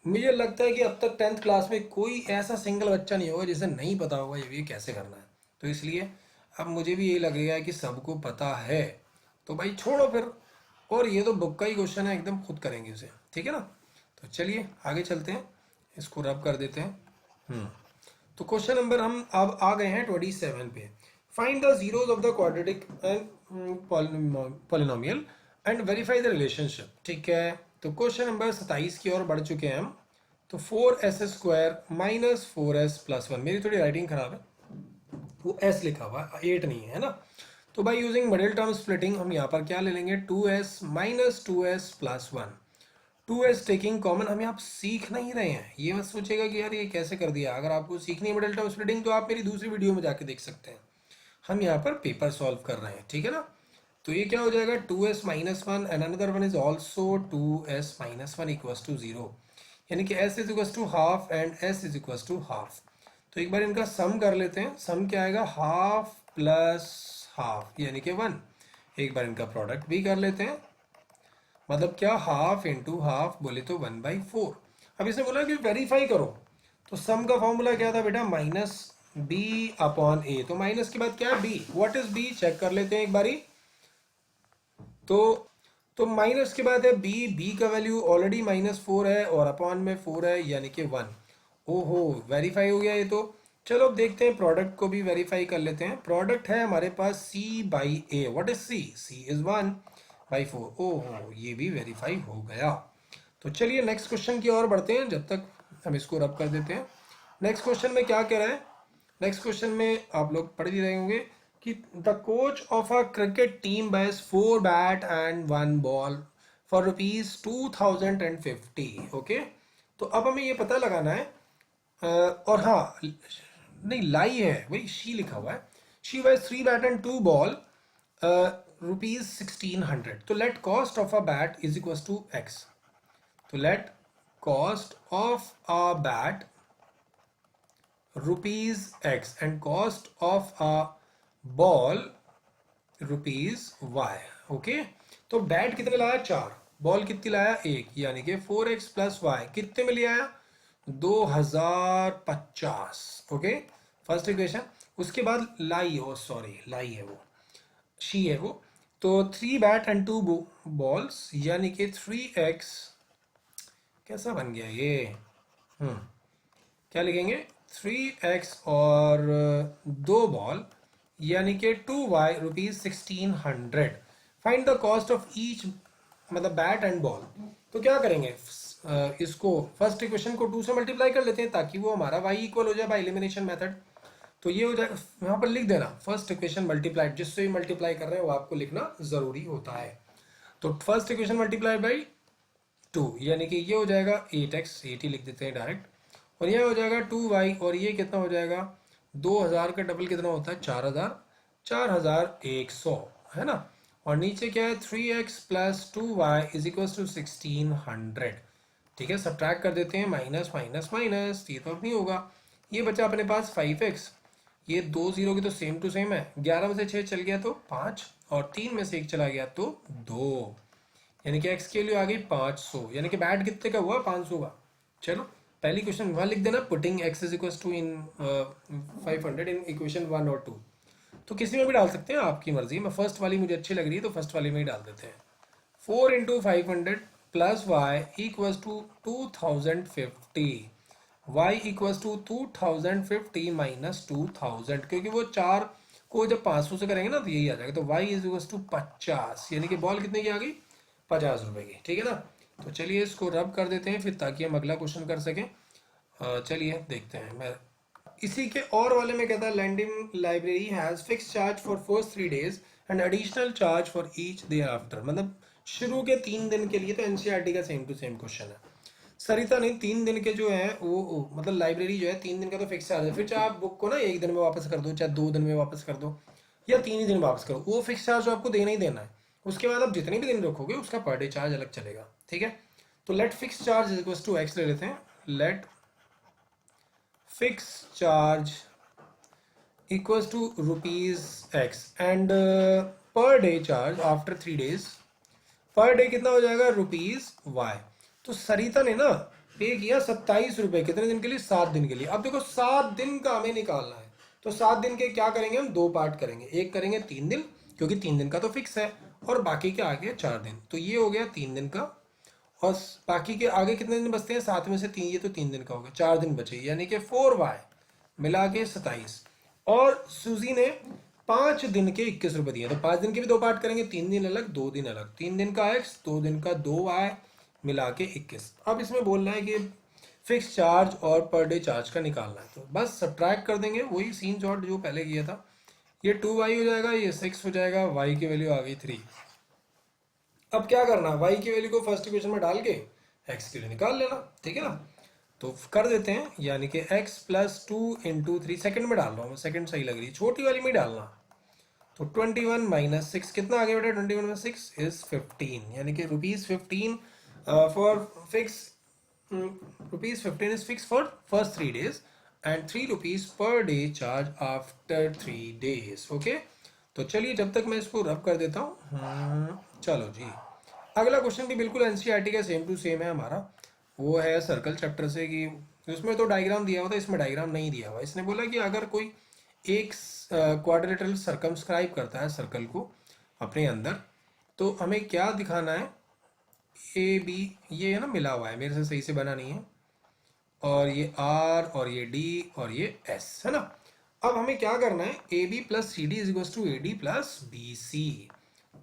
मुझे लगता है कि अब तक 10th क्लास में कोई ऐसा सिंगल बच्चा नहीं होगा जिसे नहीं पता होगा ये कैसे करना है। तो इसलिए अब मुझे भी यही लगेगा कि सबको पता है, तो भाई छोड़ो फिर। और ये तो बुक का ही क्वेश्चन है, एकदम खुद करेंगे उसे। ठीक है ना, तो चलिए आगे चलते हैं, इसको रब कर देते हैं। तो क्वेश्चन नंबर हम अब आ गए हैं 27 पे। Find the zeros of the quadratic polynomial and verify the relationship. ठीक है, तो क्वेश्चन नंबर 27 की ओर बढ़ चुके हैं हम। तो 4s² माइनस 4s+1। मेरी थोड़ी राइटिंग खराब है, वो s लिखा हुआ है, 8 नहीं है ना। तो by using middle term splitting हम यहाँ पर क्या ले लेंगे, 2s minus 2s+1। 2s taking common. हम यहाँ सीख नहीं रहे हैं, ये मत सोचेगा कि यार ये कैसे कर दिया। अगर आपको सीखनी है मिडिल टर्म स्प्लिटिंग तो आप मेरी दूसरी वीडियो में जाके देख सकते हैं। हम यहाँ पर पेपर सॉल्व कर रहे हैं, ठीक है ना। तो ये क्या हो जाएगा, 2s-1 and another one is also 2s-1 equals to 0, यानी कि s is equals to half and s is equals to half. तो एक बार इनका सम कर लेते हैं। सम क्या आएगा, हाफ प्लस हाफ यानी कि 1। एक बार इनका प्रोडक्ट भी कर लेते हैं, मतलब क्या, हाफ इंटू हाफ बोले तो 1/4। अब इसने बोला कि वेरीफाई करो, तो सम का फॉर्मूला क्या था बेटा, -b/a। तो माइनस के बाद क्या है, b। What is b, check कर लेते हैं एक बारी। तो माइनस के बाद है b का वैल्यू ऑलरेडी -4 है और अपॉन में 4 है यानी कि 1। ओहो, वेरीफाई हो गया ये तो। चलो अब देखते हैं प्रोडक्ट को भी वेरीफाई कर लेते हैं। प्रोडक्ट है हमारे पास c/a। What is c, c is 1/4। ओहो, ये भी वेरीफाई हो गया। तो चलिए नेक्स्ट क्वेश्चन की ओर बढ़ते हैं, जब तक हम इसको रब कर देते हैं। नेक्स्ट क्वेश्चन में क्या कह रहा है, नेक्स्ट क्वेश्चन में आप लोग पढ़ ही रहे होंगे कि the coach of a cricket team buys 4 bat and 1 ball for ₹2050। Okay, तो अब हमें ये पता लगाना है, और हाँ नहीं लाई है, वही शी लिखा हुआ है। She buys 3 bat and 2 ball ₹1600। तो let cost of a bat is equal to x. तो let cost of a bat ₹x and cost of a ball ₹y। Okay, तो बैट कितने लाया, 4। बॉल कितनी लाया, 1, यानी कि 4x + y कितने में ले आया, 2050। Okay, first equation. उसके बाद लाई, ओ सॉरी लाई है वो, शी है वो। तो 3 बैट एंड 2 बॉल्स यानी कि 3x, कैसा बन गया ये, क्या लिखेंगे, 3x और 2 बॉल यानी कि 2y ₹1600। Find the cost of each, मतलब बैट एंड बॉल। तो क्या करेंगे, इसको फर्स्ट इक्वेशन को 2 से मल्टीप्लाई कर लेते हैं ताकि वो हमारा y इक्वल हो जाए बाय एलिमिनेशन मेथड। तो ये हो जाए, यहाँ पर लिख देना फर्स्ट इक्वेशन मल्टीप्लाइड, जिससे भी मल्टीप्लाई कर रहे हैं वो आपको लिखना जरूरी होता है। तो फर्स्ट इक्वेशन मल्टीप्लाई बाई 2 यानी कि ये हो जाएगा 8x, 8 ही लिख देते हैं डायरेक्ट, और ये हो जाएगा 2y, और ये कितना हो जाएगा, 2000 का डबल कितना होता है, 4000, 4100 है ना। और नीचे क्या है, 3x + 2y is equal to 1600। ठीक है, सब्ट्रैक्ट कर देते हैं, माइनस माइनस माइनस, ये तो अब नहीं होगा। ये बचा अपने पास 5x, ये 2 0 की तो सेम टू सेम है। 11 में से 6 चल गया तो 5, और 3 में से 1 चला गया तो 2, यानी कि x की वैल्यू आ गई 500, यानी कि बैट कितने का हुआ, 500 का। चलो पहली क्वेश्चन वहां लिख देना, putting x is equal to in 500 in equation 1 और 2। तो किसी में भी डाल सकते हैं, आपकी मर्जी। मैं फर्स्ट वाली मुझे अच्छी लग रही है तो फर्स्ट वाली में ही डाल देते हैं। 4 × 500 + y equals to 2050। y equals to 2050 minus 2000, क्योंकि वो 4 को जब 500 से करेंगे ना तो यही आ जाएगा। तो y इज इक्वल्स टू 50, यानी कि बॉल कितने की आ गई, 50 रुपए की। ठीक है ना, तो चलिए इसको रब कर देते हैं फिर, ताकि हम अगला क्वेश्चन कर सकें। चलिए देखते हैं। मैं इसी के और वाले में कहता है, lending library has fix charge for first 3 days and additional charge for each thereafter. मतलब शुरू के 3 दिन के लिए तो एनसीईआरटी का सेम टू सेम क्वेश्चन है। सरिता ने 3 दिन के जो है वो मतलब लाइब्रेरी जो है 3 दिन का तो फिक्स चार्ज है, फिर चाहे आप बुक को ना 1 दिन में वापस कर दो, चाहे 2 दिन में वापस कर दो, या 3 ही दिन में वापस करो, वो फिक्स चार्ज आपको देना ही देना है। उसके बाद आप जितने भी दिन रखोगे उसका पर डे चार्ज अलग चलेगा, ठीक है। तो let fix charge is equal to x ले लेते हैं। Let fix charge equals to rupees x and per day charge after 3 days, per day कितना हो जाएगा ₹y। तो सरिता ने ना पे किया 27 रुपए, कितने दिन के लिए? 7 दिन के लिए। अब देखो 7 दिन का हमें निकालना है, तो 7 दिन के क्या करेंगे हम? 2 पार्ट करेंगे, एक करेंगे 3 दिन, क्योंकि 3 दिन का तो फिक्स है, और बाकी के आगे 4 दिन। तो ये हो गया 3 दिन का, और बाकी के आगे कितने दिन बचते हैं? 7 में से 3, ये तो 3 दिन का हो गया, 4 दिन बचे, यानी कि 4y मिला के 27। और सूजी ने 5 दिन के 21 रुपए दिए, तो 5 दिन के भी 2 पार्ट करेंगे, 3 दिन अलग 2 दिन अलग, 3 दिन का x 2 दिन का 2y मिला के 21। अब इसमें बोलना है कि फिक्स चार्ज और पर डे चार्ज का निकालना है, तो बस सब्ट्रैक्ट कर देंगे, वही सीन शॉट जो पहले किया था। ये 2y हो जाएगा, ये 6 हो जाएगा, y की वैल्यू आ गई 3। अब क्या करना, y की वैल्यू को फर्स्ट इक्वेशन में डाल के x के लिए निकाल लेना, ठीक है ना। तो कर देते हैं, यानी कि x प्लस 2 × 3, सेकंड में डाल रहा हूँ, सेकंड सही लग रही है, छोटी वाली में डालना। तो 21 माइनस 6 कितना आ गया बेटा? 21 में 6 इज 15, यानी कि ₹15 for fix, ₹15 is fix for first 3 days and ₹3 per day charge after 3 days। Okay, तो चलिए जब तक मैं इसको रब कर देता हूँ। चलो जी, अगला क्वेश्चन भी बिल्कुल एनसीईआरटी का सेम टू सेम है हमारा, वो है सर्कल चैप्टर से। कि उसमें तो डायग्राम दिया हुआ था, इसमें डायग्राम नहीं दिया हुआ। इसने बोला कि अगर कोई एक क्वाड्रिलेटरल सर्कमस्क्राइब करता है सर्कल को अपने अंदर, तो हमें क्या दिखाना है? ए बी, ये है ना मिला हुआ है, मेरे से सही से बना नहीं है, और ये आर और ये डी और ये एस है ना। अब हमें क्या करना है? A B plus C D is equal to A D plus B C.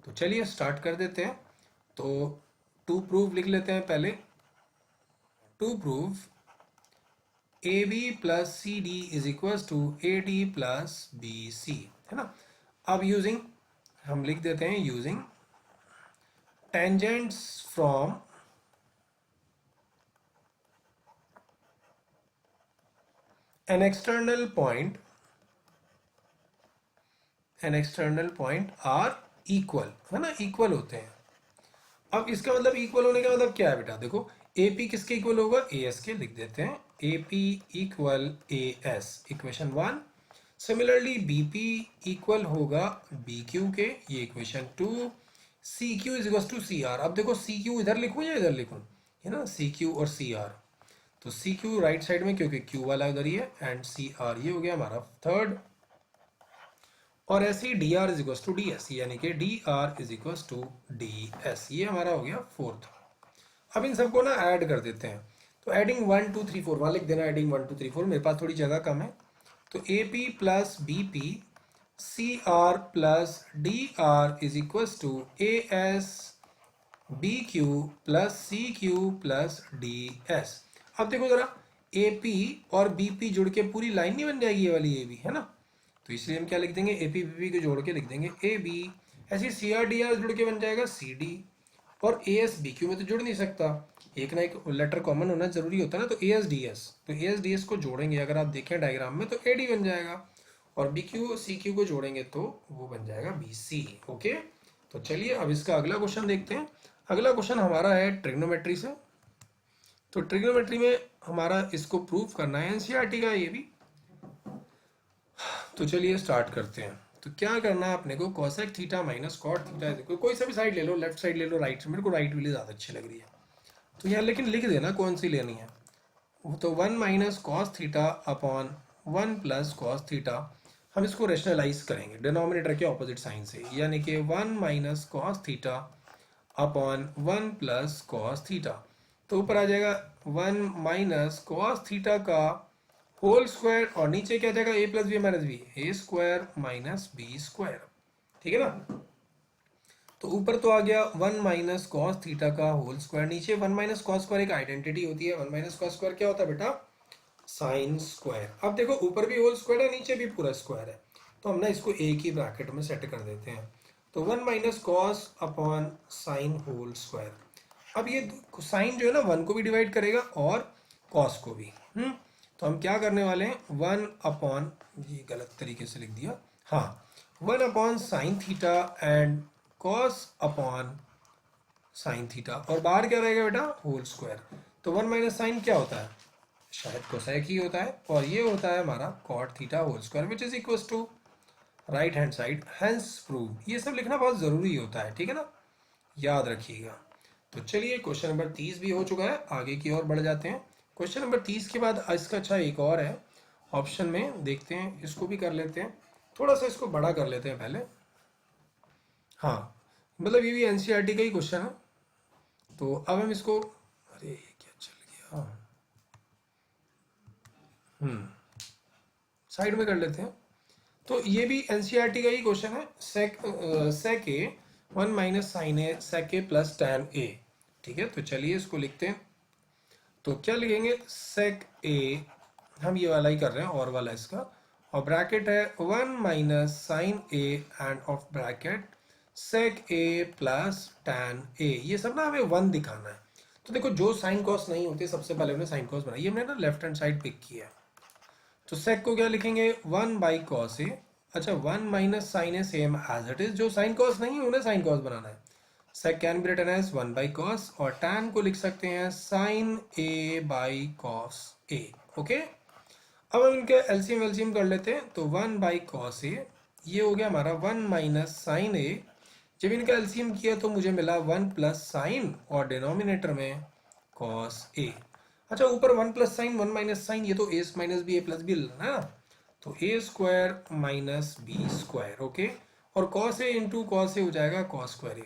तो चलिए स्टार्ट कर देते हैं। तो टू प्रूव लिख लेते हैं पहले। To prove A B plus C D is equal to A D plus B C, है ना। अब यूजिंग, हम लिख देते हैं using tangents from an external point are equal, है ना, इक्वल होते हैं। अब इसका मतलब इक्वल होने का मतलब क्या है बेटा? देखो AP किसके इक्वल होगा? AS के, लिख देते हैं AP equal AS, equation 1। Similarly BP equal होगा BQ के, ये equation 2। CQ is equal to CR। अब देखो CQ इधर लिखूं या इधर लिखूं, है ना, CQ और CR। तो CQ राइट साइड में, क्योंकि Q वाला उधर ही है, एंड CR ये हो गया हमारा थर्ड। और ऐसे ही DR is equal to DS, यानी कि DR is equal to DS, ये हमारा हो गया फोर्थ। अब इन सबको ना ऐड कर देते हैं। तो एडिंग 1 2 3 4, वहां लिख देना एडिंग 1 2 3 4, मेरे पास थोड़ी जगह कम है। तो AP plus BP CR plus DR is equal to AS BQ plus CQ plus DS। अब देखो जरा, AP और BP जुड़ के पूरी लाइन नहीं बन जाएगी ये वाली AB, है ना। तो इसलिए हम क्या लिख देंगे? AP BP को जोड़ के लिख देंगे AB। ऐसे CR DR जुड़ के बन जाएगा CD, और AS BQ में तो जुड़ नहीं सकता, एक ना एक लेटर कॉमन होना जरूरी होता है ना। तो AS DS, तो AS DS को जोड़ेंगे, अगर आप देखें डायग्राम में, तो AD बन जाएगा, और BQ CQ को जोड़ेंगे तो वो बन जाएगा BC। ओके, तो चलिए अब इसका अगला क्वेश्चन देखते हैं। अगला क्वेश्चन हमारा है ट्रिग्नोमेट्री से। तो ट्रिग्नोमेट्री में हमारा इसको प्रूव करना है, एनसीईआरटी का ये भी। तो चलिए स्टार्ट करते हैं। तो क्या करना है अपने को? Cosec theta minus cot theta, कोई सा भी साइड ले लो, लेफ्ट साइड ले लो, राइट, मेरे को राइट वाली ज़्यादा अच्छी लग रही है। तो यहाँ लेकिन लिख देना कौन सी लेनी है। तो 1 minus cos theta upon 1 plus cos theta, हम इसको रेशनलाइज करेंगे डिनोमिनेटर के ऑपोजिट साइन से, यानी कि 1 minus cos theta upon 1 plus cos theta. तो ऊपर आ जाएगा 1 माइनस कॉस थीटा का होल स्क्वायर, और नीचे क्या जाएगा? a plus B minus B, A square minus B square, ठीक है ना। तो ऊपर तो आ गया 1 माइनस कॉस थीटा का होल स्क्वायर, नीचे 1 माइनस कॉस स्क्वायर एक आइडेंटिटी होती है। 1 माइनस कॉस स्क्वायर क्या होता है बेटा? Sine square. अब देखो ऊपर भी होल स्क्वायर है, नीचे भी पूरा स्क्वायर है, तो हम ना इसको एक ही ब्रैकेट में सेट कर देते हैं। तो 1 minus cos upon sine whole square. अब ये साइन जो है ना 1 को भी डिवाइड करेगा और कॉस को भी। तो हम क्या करने वाले हैं, 1 अपॉन, ये गलत तरीके से लिख दिया, हाँ 1 upon sine theta and cos upon sine theta, और बाहर क्या रहेगा बेटा, होल स्क्वायर। तो 1 माइनस साइन क्या होता है, शायद कोसेक ही होता है, और ये होता है हमारा cot theta whole square which is equal to right hand side, hence prove. ये सब लिखना बहुत ज़रूरी होता है, ठीक है ना, याद रखिएगा। तो चलिए क्वेश्चन नंबर 30 भी हो चुका है, आगे की ओर बढ़ जाते हैं। क्वेश्चन नंबर 30 के बाद इसका अच्छा एक और है ऑप्शन में, देखते हैं, इसको भी कर लेते हैं, थोड़ा सा इसको बड़ा कर लेते हैं पहले। हाँ, मतलब ये भी एनसीईआरटी का ही क्वेश्चन है। तो अब हम इसको, अरे ये क्या चल गया, साइड में कर लेते हैं। तो ये भी एनसीईआरटी का ही क्वेश्चन है, सेक ए 1 minus sine A sec a plus tan ए। ठीक है, तो चलिए इसको लिखते हैं। तो क्या लिखेंगे, सेक ए, हम ये वाला ही कर रहे हैं और वाला इसका, और ब्रैकेट है 1 minus sine a end of bracket sec a plus tan a. ये सब ना हमें 1 दिखाना है। तो देखो जो साइन कॉस नहीं होते, सबसे पहले हमने साइन कॉस बनाई, हमने ना लेफ्ट हैंड साइड पिक किया। तो सेक को क्या लिखेंगे, 1 बाई कॉस ए, अच्छा 1 minus sine a same as it is, जो साइन कॉस नहीं है उन्हें साइन कॉस बनाना है। Sec can be written as 1 by cos, और टैन को लिख सकते हैं sine a by cos a. Okay, अब हम इनके एलसीएम एलसीएम कर लेते हैं। तो 1 बाई कॉस ए, ये हो गया हमारा 1 माइनस साइन ए, जब इनका एलसीएम किया तो मुझे मिला 1 प्लस साइन, और डिनोमिनेटर में कॉस ए। अच्छा, ऊपर 1 प्लस साइन 1 माइनस साइन, ये तो a minus B a plus b है ना, तो a square minus B square. Okay, और cos a into cos a हो जाएगा कॉस स्क्वायर ए।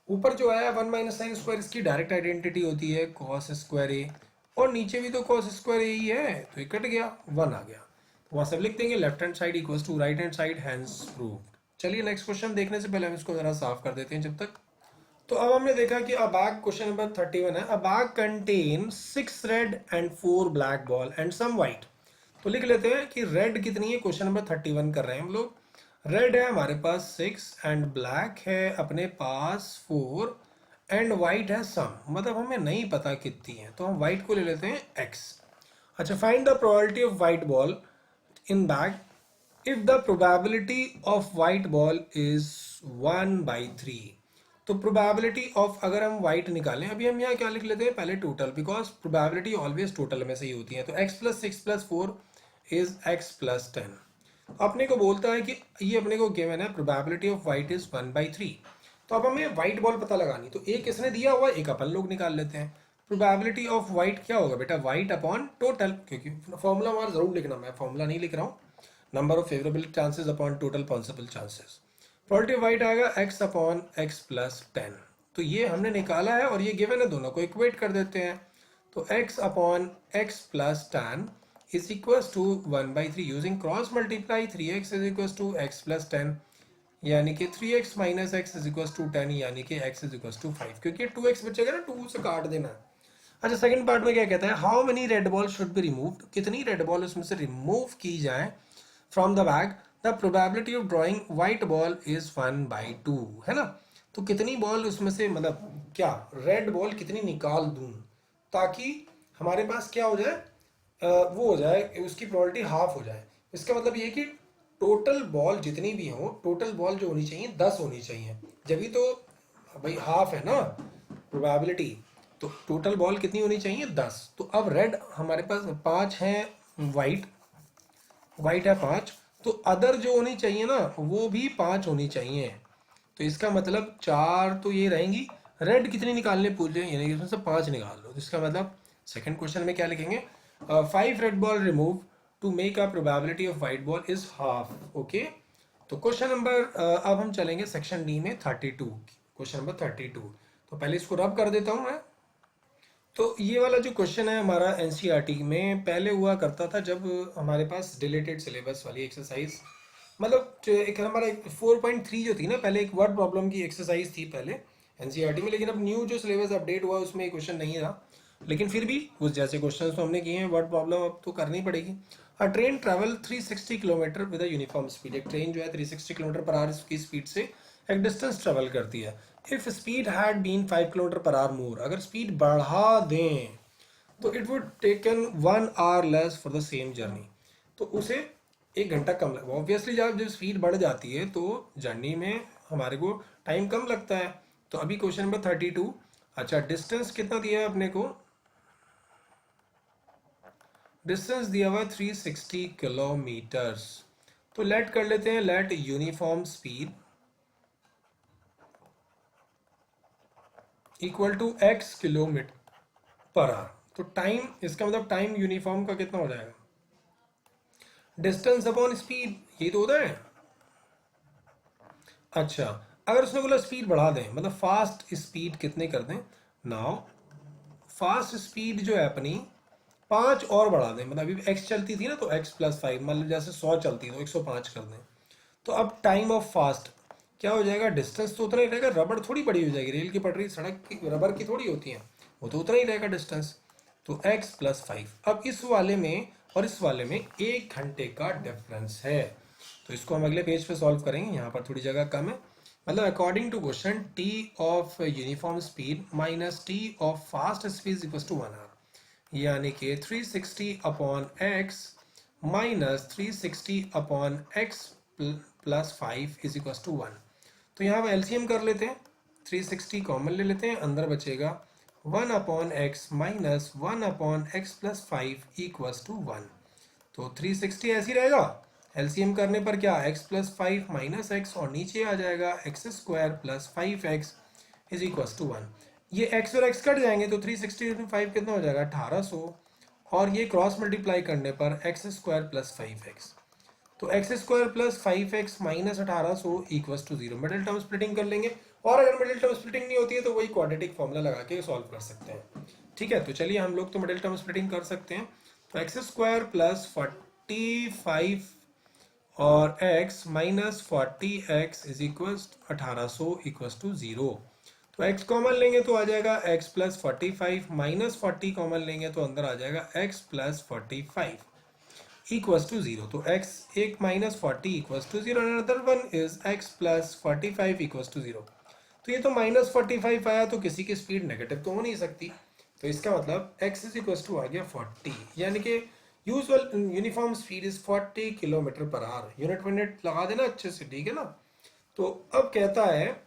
ऊपर जो आया 1 माइनस साइन स्क्वायर, इसकी डायरेक्ट आइडेंटिटी होती है कॉस स्क्वायर ए, और नीचे भी तो कॉस स्क्वायर ए ही है, तो ये कट गया, 1 आ गया। तो वहाँ सब लिख देंगे left hand side equals to right hand side, hence proved. चलिए नेक्स्ट क्वेश्चन देखने से पहले हम इसको जरा साफ कर देते हैं जब तक। तो अब हमने देखा कि अ बैग, क्वेश्चन नंबर 31 है, a bag contain 6 red and 4 black ball and some white. तो लिख लेते हैं कि रेड कितनी है, क्वेश्चन नंबर 31 कर रहे हैं हम लोग। रेड है हमारे पास 6 एंड ब्लैक है अपने पास 4 एंड वाइट है सम, मतलब हमें नहीं पता कितनी है, तो हम वाइट को ले लेते हैं x। अच्छा, find the probability of white ball in bag if the probability of white ball is 1/3। तो प्रोबेबिलिटी ऑफ, अगर हम वाइट निकालें, अभी हम यहाँ क्या लिख लेते हैं पहले, total, because probability always total में से ही होती है। तो x plus 6 plus 4 is x plus 10। अपने को बोलता है कि ये अपने को गिवन है प्रोबेबिलिटी ऑफ वाइट इज 1/3। तो अब हमें वाइट बॉल पता लगानी, तो एक इसने दिया हुआ, एक अपन लोग निकाल लेते हैं। प्रोबेबिलिटी ऑफ वाइट क्या होगा बेटा, वाइट अपॉन टोटल, क्योंकि फॉर्मूला हमारा जरूर लिखना, मैं फॉर्मूला नहीं लिख रहा हूँ, number of favourable chances upon total possible chances. Probability white आएगा x अपॉन x प्लस 10। तो ये हमने निकाला है और ये गिवन है, दोनों को इक्वेट कर देते हैं। तो x upon x plus 10 is equals to 1/3 using cross multiply 3x is equals to x plus 10, यानी कि 3x minus x is equals to 10, यानी कि x is equals to 5, क्योंकि 2x बचेगा ना, 2 से काट देना। अच्छा, सेकंड पार्ट में क्या कहता है, how many red ball should be removed, कितनी रेड बॉल उसमें से रिमूव की जाए from the bag, the probability of drawing white ball is 1/2, है ना। तो कितनी बॉल उसमें से, मतलब क्या रेड बॉल कितनी निकाल दूं ताकि हमारे पास क्या हो जाए, वो हो जाए, उसकी प्रोबेबिलिटी हाफ हो जाए। इसका मतलब ये कि टोटल बॉल जितनी भी हो, टोटल बॉल जो होनी चाहिए 10 होनी चाहिए, जब तो भाई हाफ है ना प्रोबेबिलिटी, तो टोटल बॉल कितनी होनी चाहिए 10। तो अब रेड हमारे पास 5 है, वाइट है 5, तो अदर जो होनी चाहिए ना वो भी 5 होनी चाहिए। तो इसका मतलब 4 तो ये रहेंगी, रेड कितनी निकालने पूछ रहे हैं, यानी कि उसमें से 5 निकाल लो। तो इसका मतलब सेकंड क्वेश्चन में क्या लिखेंगे, 5 red ball remove to make a probability of white ball is half. Okay, तो क्वेश्चन नंबर, अब हम चलेंगे सेक्शन डी में 32, क्वेश्चन नंबर 32। तो पहले इसको रब कर देता हूँ मैं। तो ये वाला जो क्वेश्चन है हमारा एनसीईआरटी में पहले हुआ करता था, जब हमारे पास डिलेटेड सिलेबस वाली एक्सरसाइज, मतलब एक हमारा 4.3 जो थी ना, पहले एक वर्ड प्रॉब्लम की एक्सरसाइज थी पहले एनसीईआरटी में, लेकिन अब न्यू जो सिलेबस अपडेट हुआ उसमें क्वेश्चन नहीं रहा, लेकिन फिर भी उस जैसे क्वेश्चन तो हमने किए हैं, वर्ड प्रॉब्लम अब तो करनी पड़ेगी। अ train travel 360 kilometre with a uniform speed, एक ट्रेन जो है 360 किलोमीटर पर आवर की स्पीड से एक डिस्टेंस ट्रेवल करती है। If speed had been 5 kilometre per hour more, अगर स्पीड बढ़ा दें तो it would taken 1 hour less for the same journey, तो उसे 1 घंटा कम लगा। ऑब्वियसली जब स्पीड बढ़ जाती है तो जर्नी में हमारे को टाइम कम लगता है। तो अभी क्वेश्चन नंबर 32। अच्छा, डिस्टेंस कितना दिया है अपने को? डिस्टेंस दिया हुआ है 360 किलोमीटर्स। तो लेट कर लेते हैं, let uniform speed equal to x kilometre per hour. तो टाइम, इसका मतलब टाइम यूनिफॉर्म का कितना हो जाएगा? डिस्टेंस अपॉन स्पीड, ये तो होता है। अच्छा, अगर उसने बोला स्पीड बढ़ा दें, मतलब फास्ट स्पीड कितने कर दें? नाउ फास्ट स्पीड जो है अपनी 5 और बढ़ा दें, मतलब अभी x चलती थी ना, तो x+5, मतलब जैसे 100 चलती तो 105 कर दें। तो अब टाइम ऑफ फास्ट क्या हो जाएगा? डिस्टेंस तो उतना ही रहेगा, रबड़ थोड़ी बड़ी हो जाएगी, रेल की पटरी सड़क की रबर की थोड़ी होती है, वो तो उतना ही रहेगा डिस्टेंस। तो x+5। अब इस वाले में और इस वाले में 1 घंटे का डिफरेंस है, तो इसको हम अगले पेज पे सॉल्व करेंगे, यहाँ पर थोड़ी जगह कम है। मतलब according to question t of uniform speed minus t of fast speed equal to 1 hour, यानी कि 360 upon x minus 360 upon x+5 is equal to 1। तो यहाँ पर एलसीएम कर लेते हैं, 360 कॉमन ले लेते हैं, अंदर बचेगा 1 upon x minus 1 upon x+5 equals to 1। तो 360 ऐसे ही रहेगा, एलसीएम करने पर क्या, x+5 माइनस एक्स और नीचे आ जाएगा x² + 5x is equals to 1। ये x और x कट जाएंगे तो 360 में 5 कितना हो जाएगा? 1800, और ये क्रॉस मल्टीप्लाई करने पर x² + 5x, तो x² + 5x minus 1800 equals to 0। Middle term splitting कर लेंगे, और अगर मिडिल टर्म स्प्लिटिंग नहीं होती है तो वही क्वाड्रेटिक फॉर्मूला लगा के सॉल्व कर सकते हैं। ठीक है, तो चलिए हम लोग तो मिडिल टर्म स्प्लिटिंग कर सकते हैं। तो x² + 45 और x minus 40x is equals 1800 equals to 0। तो x कॉमन लेंगे तो आ जाएगा x+45 माइनस 40 कॉमन लेंगे तो अंदर आ जाएगा x+45 equals to 0। तो x एक minus 40 equals to 0 and another one is x+45 equals to 0। तो ये तो -45 आया, तो किसी की स्पीड नेगेटिव तो हो नहीं सकती, तो इसका मतलब x इज इक्वल टू आ गया 40, यानी कि usual uniform speed is 40 किलोमीटर/आवर। Unit minute लगा देना अच्छे से, ठीक है ना। तो अब कहता है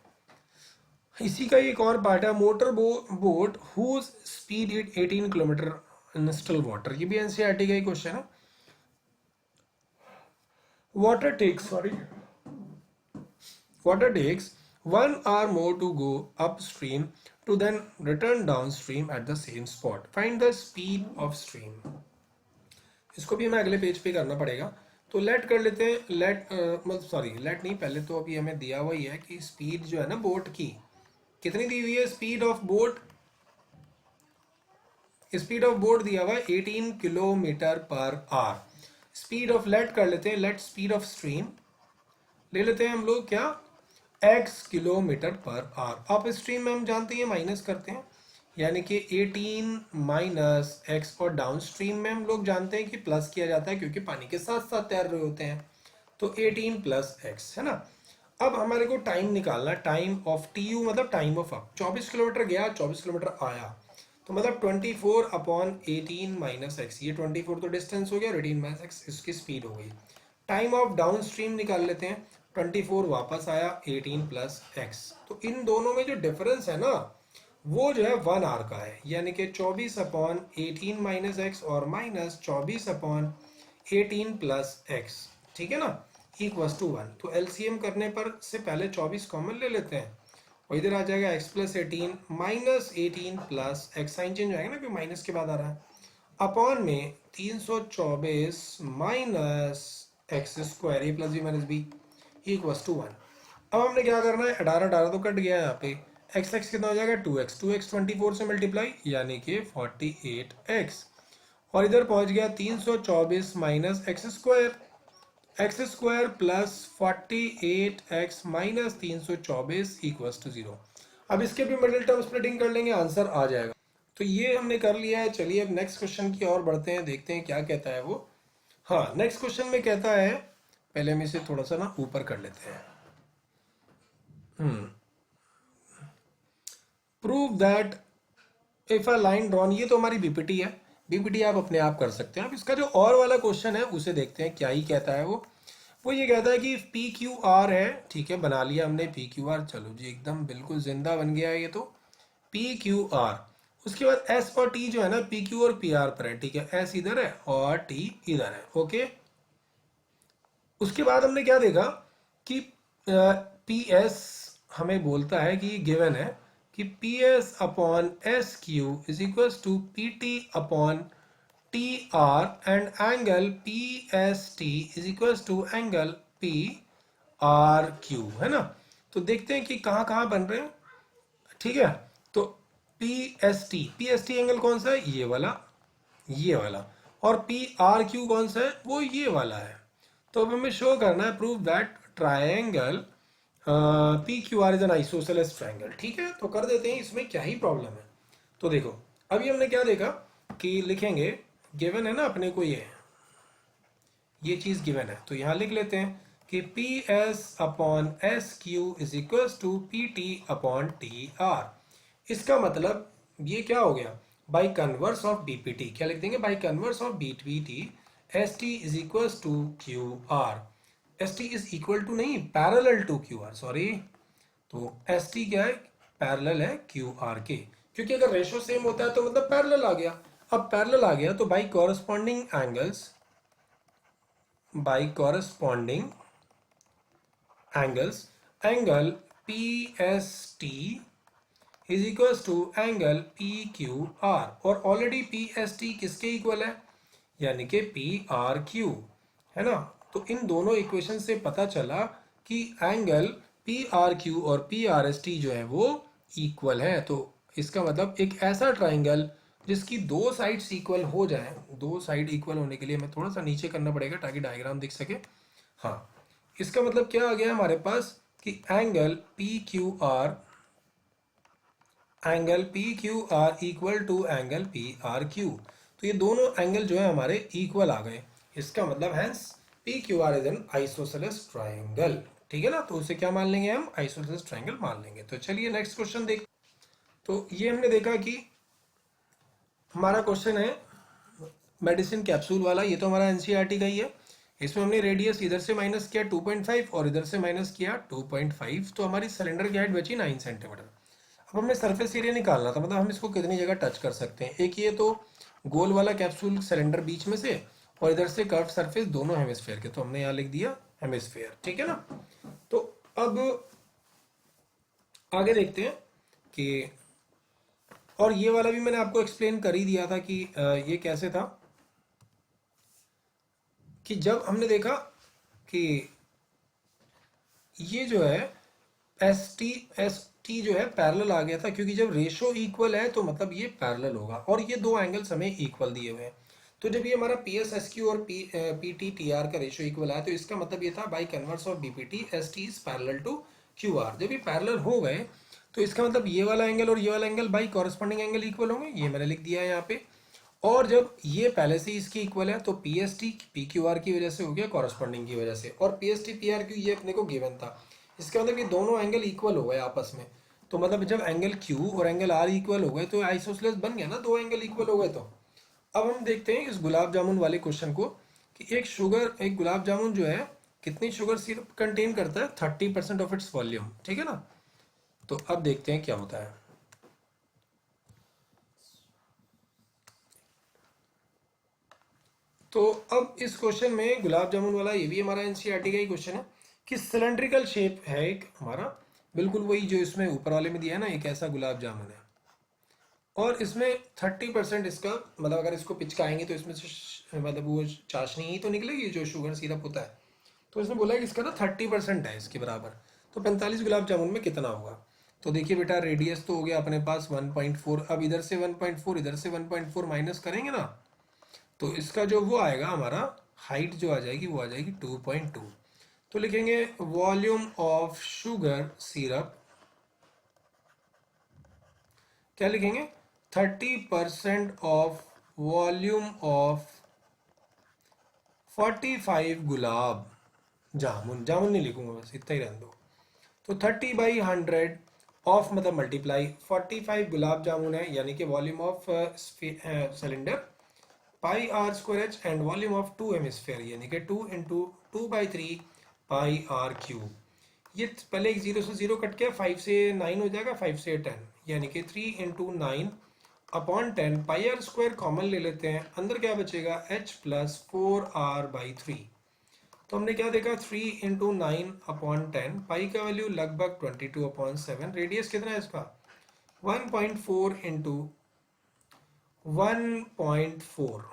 इसी का एक और पार्ट है, motor boat whose speed it 18 kilometre in still water. ये भी एनसीईआरटी का ही क्वेश्चन है। Water takes 1 hour more to go upstream to then return downstream at the same spot. Find the speed of stream. इसको भी हमें अगले page पे करना पड़ेगा। तो लेट कर लेते हैं, लेट नहीं, पहले तो अभी हमें दिया हुआ ही है कि स्पीड जो है ना बोट की कितनी दी हुई है। स्पीड ऑफ बोट दिया हुआ है 18 किलोमीटर/आवर। स्पीड ऑफ, लेट कर लेते हैं, लेट स्पीड ऑफ स्ट्रीम ले लेते हैं हम लोग क्या, x किलोमीटर/आवर। अप स्ट्रीम में हम जानते हैं माइनस करते हैं, यानी कि 18 माइनस x, और डाउन स्ट्रीम में हम लोग जानते हैं कि प्लस किया जाता है क्योंकि पानी के साथ साथ तैर रहे होते हैं। तो 18 + x है ना। अब हमारे को टाइम निकालना, टाइम ऑफ tu मतलब टाइम ऑफ अप। 24 किलोमीटर गया, 24 किलोमीटर आया, तो मतलब 24 अपॉन 18 माइनस एक्स, ये 24 तो डिस्टेंस हो गया और 18 माइनस एक्स इसकी स्पीड हो गई। टाइम ऑफ डाउन स्ट्रीम निकाल लेते हैं, 24 वापस आया, 18 + x, तो इन दोनों में जो डिफरेंस है ना वो जो है 1 आवर का है, यानी कि 24 अपॉन 18 माइनस एक्स और माइनस 24 अपॉन 18 + x, ठीक है ना, इक्वल्स टू 1। तो एलसीएम करने पर से पहले 24 कॉमन ले लेते हैं, और इधर आ जाएगा x+18 minus 18 plus x, sign change हो जाएगा ना क्योंकि माइनस के बाद आ रहा है, अपॉन में 324 minus x², A plus B minus B equals to 1। अब हमने क्या करना है, 18 तो कट गया यहाँ पे, x कितना हो जाएगा 2x, 24 से मल्टीप्लाई यानी कि 48x, और इधर पहुंच गया 324 minus x² plus 48x minus 324 equals to 0। अब इसके भी मिडिल टर्म स्प्लिटिंग कर लेंगे, आंसर आ जाएगा। तो ये हमने कर लिया है। चलिए अब नेक्स्ट क्वेश्चन की ओर बढ़ते हैं, देखते हैं क्या कहता है वो। हाँ, नेक्स्ट क्वेश्चन में कहता है, पहले हम इसे थोड़ा सा ना ऊपर कर लेते हैं। Prove that if a line drawn, ये तो हमारी बीपीटी है, बीपीटी आप अपने आप कर सकते हैं। अब इसका जो और वाला क्वेश्चन है उसे देखते हैं क्या ही कहता है वो ये कहता है कि पी क्यू आर है, ठीक है, बना लिया हमने पी क्यू आर, चलो जी एकदम बिल्कुल जिंदा बन गया है ये तो, पी क्यू आर। उसके बाद एस और टी जो है ना पी क्यू और पी आर पर है, ठीक है, एस इधर है और टी इधर है, ओके। उसके बाद हमने क्या देखा कि पी एस हमें बोलता है कि गिवन है कि P S upon S Q is equal to P T upon T R and angle P S T is equal to angle P R Q, है ना। तो देखते हैं कि कहाँ कहाँ बन रहे हैं, ठीक है। तो पी एस टी एंगल कौन सा है, ये वाला, और पी आर क्यू कौन सा है, वो ये वाला है। तो अब हमें शो करना है prove that triangle P Q R is an isosceles triangle, ठीक है। तो कर देते हैं, इसमें क्या ही प्रॉब्लम है। तो देखो अभी हमने क्या देखा कि लिखेंगे, गिवन है ना अपने को ये चीज गिवन है, तो यहां लिख लेते हैं कि P S upon S Q is equal to P T upon T R. इसका मतलब ये क्या हो गया, बाई कन्वर्स ऑफ बीपीटी, क्या लिख देंगे, by converse of BPT S T is equal to Q r. S T is equal to नहीं, parallel to Q r, sorry. तो एस टी क्या है, पैरेलल है क्यू आर के, क्योंकि अगर रेशो सेम होता है तो मतलब पैरेलल आ गया। अब पैरेलल आ गया तो by corresponding angles, by corresponding angles, angle PST is equals to angle PQR, और ऑलरेडी PST किसके इक्वल है, यानी कि PRQ, है ना। तो इन दोनों इक्वेशन से पता चला कि एंगल PRQ और PRST जो है वो इक्वल है। तो इसका मतलब एक ऐसा ट्राइंगल जिसकी दो साइड्स इक्वल हो जाए, दो साइड इक्वल होने के लिए हमें थोड़ा सा नीचे करना पड़ेगा ताकि डायग्राम दिख सके। हाँ, इसका मतलब क्या आ गया हमारे पास कि angle P Q R equal to angle P R Q. तो ये दोनों एंगल जो है हमारे इक्वल आ गए। इसका मतलब hence P Q R is an isosceles triangle, ठीक है ना। तो उसे क्या मान लेंगे हम, आइसोसेलेस ट्राइंगल मान लेंगे। तो चलिए नेक्स्ट क्वेश्चन देख। तो ये हमने देखा कि हमारा क्वेश्चन है मेडिसिन कैप्सूल वाला, ये तो हमारा एनसीईआरटी का ही है। इसमें हमने रेडियस इधर से माइनस किया 2.5 और इधर से माइनस किया 2.5, तो हमारी सिलेंडर की हाइट बची 9 सेंटीमीटर। अब हमें सरफेस एरिया निकालना था, मतलब हम इसको कितनी जगह टच कर सकते हैं। एक ये तो गोल वाला कैप्सूल सिलेंडर बीच में से, और इधर से कर्व सरफेस दोनों हेमिस्फेयर के, तो हमने यहाँ लिख दिया हेमिस्फेयर, ठीक है ना। तो अब आगे देखते हैं कि, और ये वाला भी मैंने आपको एक्सप्लेन कर ही दिया था कि ये कैसे था, कि जब हमने देखा कि ये जो है एस टी जो है पैरेलल आ गया था, क्योंकि जब रेशो इक्वल है तो मतलब ये पैरेलल होगा, और ये दो एंगल्स हमें इक्वल दिए हुए हैं। तो जब ये हमारा पी एस एस क्यू और पी टी टी आर का रेशो इक्वल आया, तो इसका मतलब ये था by converse of BPT S T is parallel to Q R. जब ये पैरेलल हो गए तो इसका मतलब ये वाला एंगल और ये वाला angle by corresponding angle equal होंगे, ये मैंने लिख दिया है यहाँ पे। और जब ये पहले से इसकी इक्वल है तो P S T P Q are की वजह से हो गया कॉरस्पॉन्डिंग की वजह से, और P S T P R Q ये अपने को गिवन था। इसका मतलब ये दोनों एंगल इक्वल हो गए आपस में। तो मतलब जब एंगल क्यू और एंगल आर इक्वल हो गए तो आइसोसेलेस बन गया ना, दो एंगल इक्वल हो गए। तो अब हम देखते हैं इस गुलाब जामुन वाले क्वेश्चन को कि एक गुलाब जामुन जो है कितनी शुगर सिरप कंटेन करता है, 30% ऑफ इट्स वॉल्यूम, ठीक है ना। तो अब देखते हैं क्या होता है। तो अब इस क्वेश्चन में गुलाब जामुन वाला ये भी हमारा एनसीईआरटी का ही क्वेश्चन है कि सिलेंड्रिकल शेप है एक हमारा, बिल्कुल वही जो इसमें ऊपर वाले में दिया है ना, एक ऐसा गुलाब जामुन है, और इसमें 30% इसका मतलब अगर इसको पिचकाएंगे तो इसमें से मतलब वो चाशनी ही तो निकलेगी जो शुगर सिरप होता है। तो इसने बोला कि इसका ना 30% है इसके बराबर, तो 45 गुलाब जामुन में कितना होगा। तो देखिए बेटा, रेडियस तो हो गया अपने पास 1.4, अब इधर से 1.4 इधर से 1.4 माइनस करेंगे ना, तो इसका जो वो आएगा हमारा हाइट जो आ जाएगी वो आ जाएगी 2.2। तो लिखेंगे वॉल्यूम ऑफ शुगर सिरप, क्या लिखेंगे, 30% of volume of 45 gulab jamun, जामुन नहीं लिखूंगा बस इतना ही रहने दो। तो 30/100 ऑफ मतलब मल्टीप्लाई 45 गुलाब जामुन है, यानी कि volume of cylinder, pi r square h and volume of 2 hemisphere, यानी कि 2 इंटू 2/3 पाई आर क्यूब। ये पहले एक 0 से 0 कट गया, 5 से 9 हो जाएगा, 5 से 10, यानी कि 3 into 9 upon 10, pi r square common ले लेते हैं, अंदर क्या बचेगा h प्लस 4r/3। तो हमने क्या देखा, 3 इंटू 9 अपॉन 10, पाई का वैल्यू लगभग 22/7, रेडियस कितना है इसका 1.4 इंटू 1.4,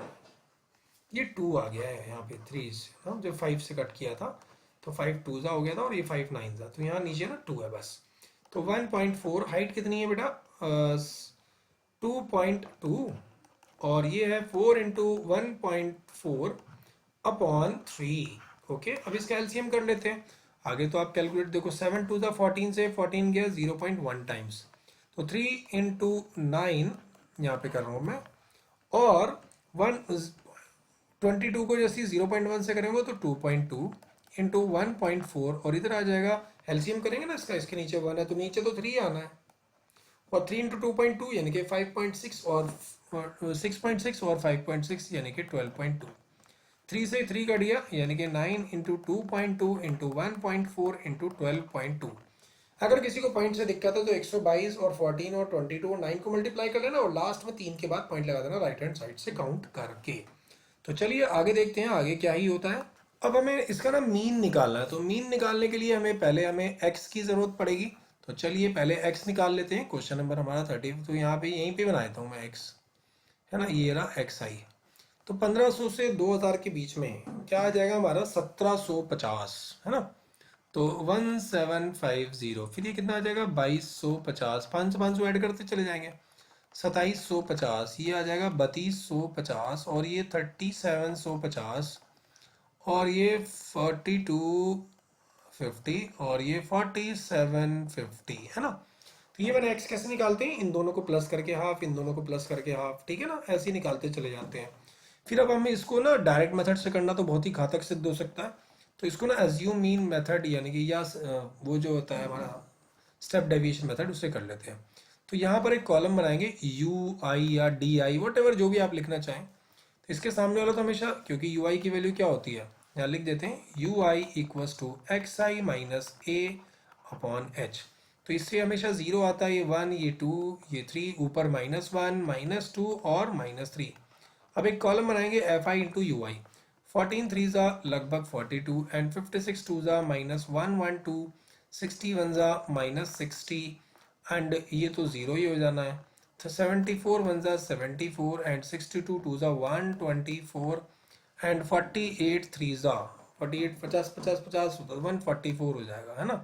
ये 2 आ गया है यहाँ पे 3 से, हम जब 5 से कट किया था तो 5 2 हो गया था और ये 5 9 था, तो यहाँ नीचे ना 2 है बस। तो 1.4, हाइट कितनी है बेटा 2.2, और ये है 4 इंटू 1.4 अपॉन 3। ओके, अब इसका एलसीएम कर लेते हैं। आगे तो आप कैलकुलेट देखो, 7 2 14 से 14 गया 0.1 टाइम्स, तो 3 इंटू 9 यहाँ पे कर रहा हूँ मैं, और 22 को जैसे 0.1 से करेंगे तो 2.2 इंटू 1.4, और इधर आ जाएगा, एलसीएम करेंगे ना इसका, इसके नीचे 1 है तो नीचे तो 3 आना है, और 3 इंटू 2.2 यानी कि 5.6, और 6.6 और 5.6 यानी कि 12.2। 3 से 3 कट गया, यानी कि 9 इंटू 2.2 इंटू 1.4 इंटू 12.2। अगर किसी को पॉइंट से दिक्कत है तो 122 और 14 और 22 और 9 को मल्टीप्लाई कर लेना, और लास्ट में 3 के बाद पॉइंट लगा देना राइट हैंड साइड से काउंट करके। तो चलिए आगे देखते हैं आगे क्या ही होता है। अब हमें इसका ना मीन निकालना है, तो मीन निकालने के लिए हमें x की जरूरत पड़ेगी। तो चलिए पहले x निकाल लेते हैं। क्वेश्चन नंबर हमारा 30, तो यहाँ पे यहीं पे बना देता हूँ मैं x, है ना, ये रहा xi। तो 1500 से 2000 के बीच में क्या आ जाएगा हमारा 1750, है ना। तो 1750, फिर ये कितना आ जाएगा 2250, 500 ऐड करते चले जाएंगे, 2750, ये आ जाएगा 3250, और ये 3750, और ये 4250, और ये 4750, है ना। तो ये मैंने x कैसे निकालते हैं, इन दोनों को प्लस करके हाफ, इन दोनों को प्लस करके हाफ, ठीक है ना, ऐसे ही निकालते चले जाते हैं। फिर अब हमें इसको ना डायरेक्ट मेथड से करना तो बहुत ही घातक सिद्ध हो सकता है, तो इसको ना एज्यूम मीन मेथड, यानी कि या वो जो होता है हमारा स्टेप डेविएशन मेथड, उससे कर लेते हैं। तो यहाँ पर एक कॉलम बनाएंगे यू आई या डी आई, वट एवर जो भी आप लिखना चाहें। तो इसके सामने वाला तो हमेशा, क्योंकि यू आई की वैल्यू क्या होती है, यहाँ लिख देते हैं U I equals to X I minus A upon H. तो इससे हमेशा 0 आता है, ये 1, ये 2, ये 3, ऊपर -1, -2 और -3। अब एक कॉलम बनाएंगे एफ आई इंटू यू आई, 14 3 ज़ा लगभग 42, एंड 56 2 ज़ा -112, 61 ज़ा -60, एंड ये तो 0 ही हो जाना है। तो 74 1 ज़ा 74, एंड 62 2 ज़ा 124, एंड 48 3 ज़ा 48, 50 50 50 144 हो जाएगा, है ना।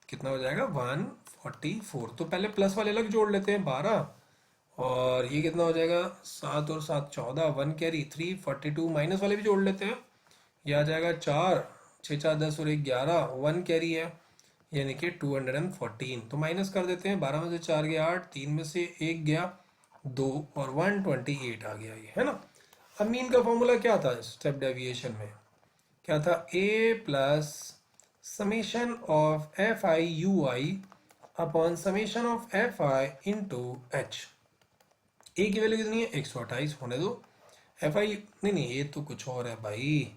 कितना हो जाएगा 144। तो पहले प्लस वाले अलग जोड़ लेते हैं 12, और ये कितना हो जाएगा 7 और 7 14, 1 कैरी 342, माइनस वाले भी जोड़ लेते हैं, ये आ जाएगा 4 6 4 10 और 1 11, 1 कैरी है, यानी कि 214। तो माइनस कर देते हैं, 12 में से 4 गया 8, 3 में से 1 गया 2, और 128 आ गया ये, है ना। अब मीन का फॉर्मूला क्या था स्टेप डेविएशन में, क्या था a plus summation of f i u i upon summation of f i into h. A की वैल्यू कितनी है 128, होने दो। एफ आई नहीं, ये तो कुछ और है भाई,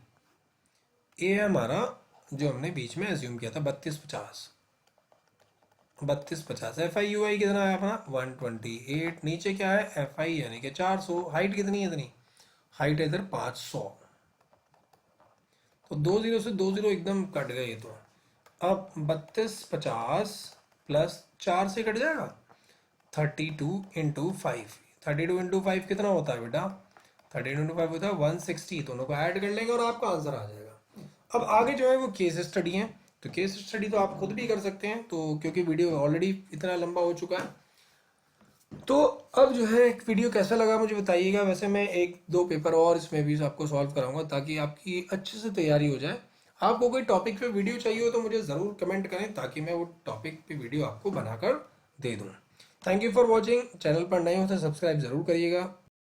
ए है हमारा जो हमने बीच में एज्यूम किया था 3250, 3250। एफ आई यू आई कितना है अपना 128, नीचे क्या है एफ आई यानी कि 400, हाइट कितनी है इतनी, हाइट है इधर 500, तो 20 से 20 एकदम कट गए ये तो। अब 3250 प्लस 4 से कट जाएगा, 32 इंटू 5, 32 इंटू 5 कितना होता है बेटा, 32 इंटू 5 होता है 160, दोनों को ऐड कर लेंगे और आपका आंसर आ जाएगा। अब आगे जो है वो केस स्टडी है, तो केस स्टडी तो आप खुद भी कर सकते हैं, तो क्योंकि वीडियो ऑलरेडी इतना लंबा हो चुका है। तो अब जो है एक वीडियो कैसा लगा मुझे बताइएगा। वैसे मैं 1-2 पेपर और इसमें भी आपको सॉल्व कराऊंगा ताकि आपकी अच्छे से तैयारी हो जाए। आपको कोई टॉपिक पे वीडियो चाहिए हो तो मुझे ज़रूर कमेंट करें ताकि मैं वो टॉपिक पे वीडियो आपको बनाकर दे दूँ। Thank you for watching. Channel पर नए हो तो सब्सक्राइब ज़रूर करिएगा।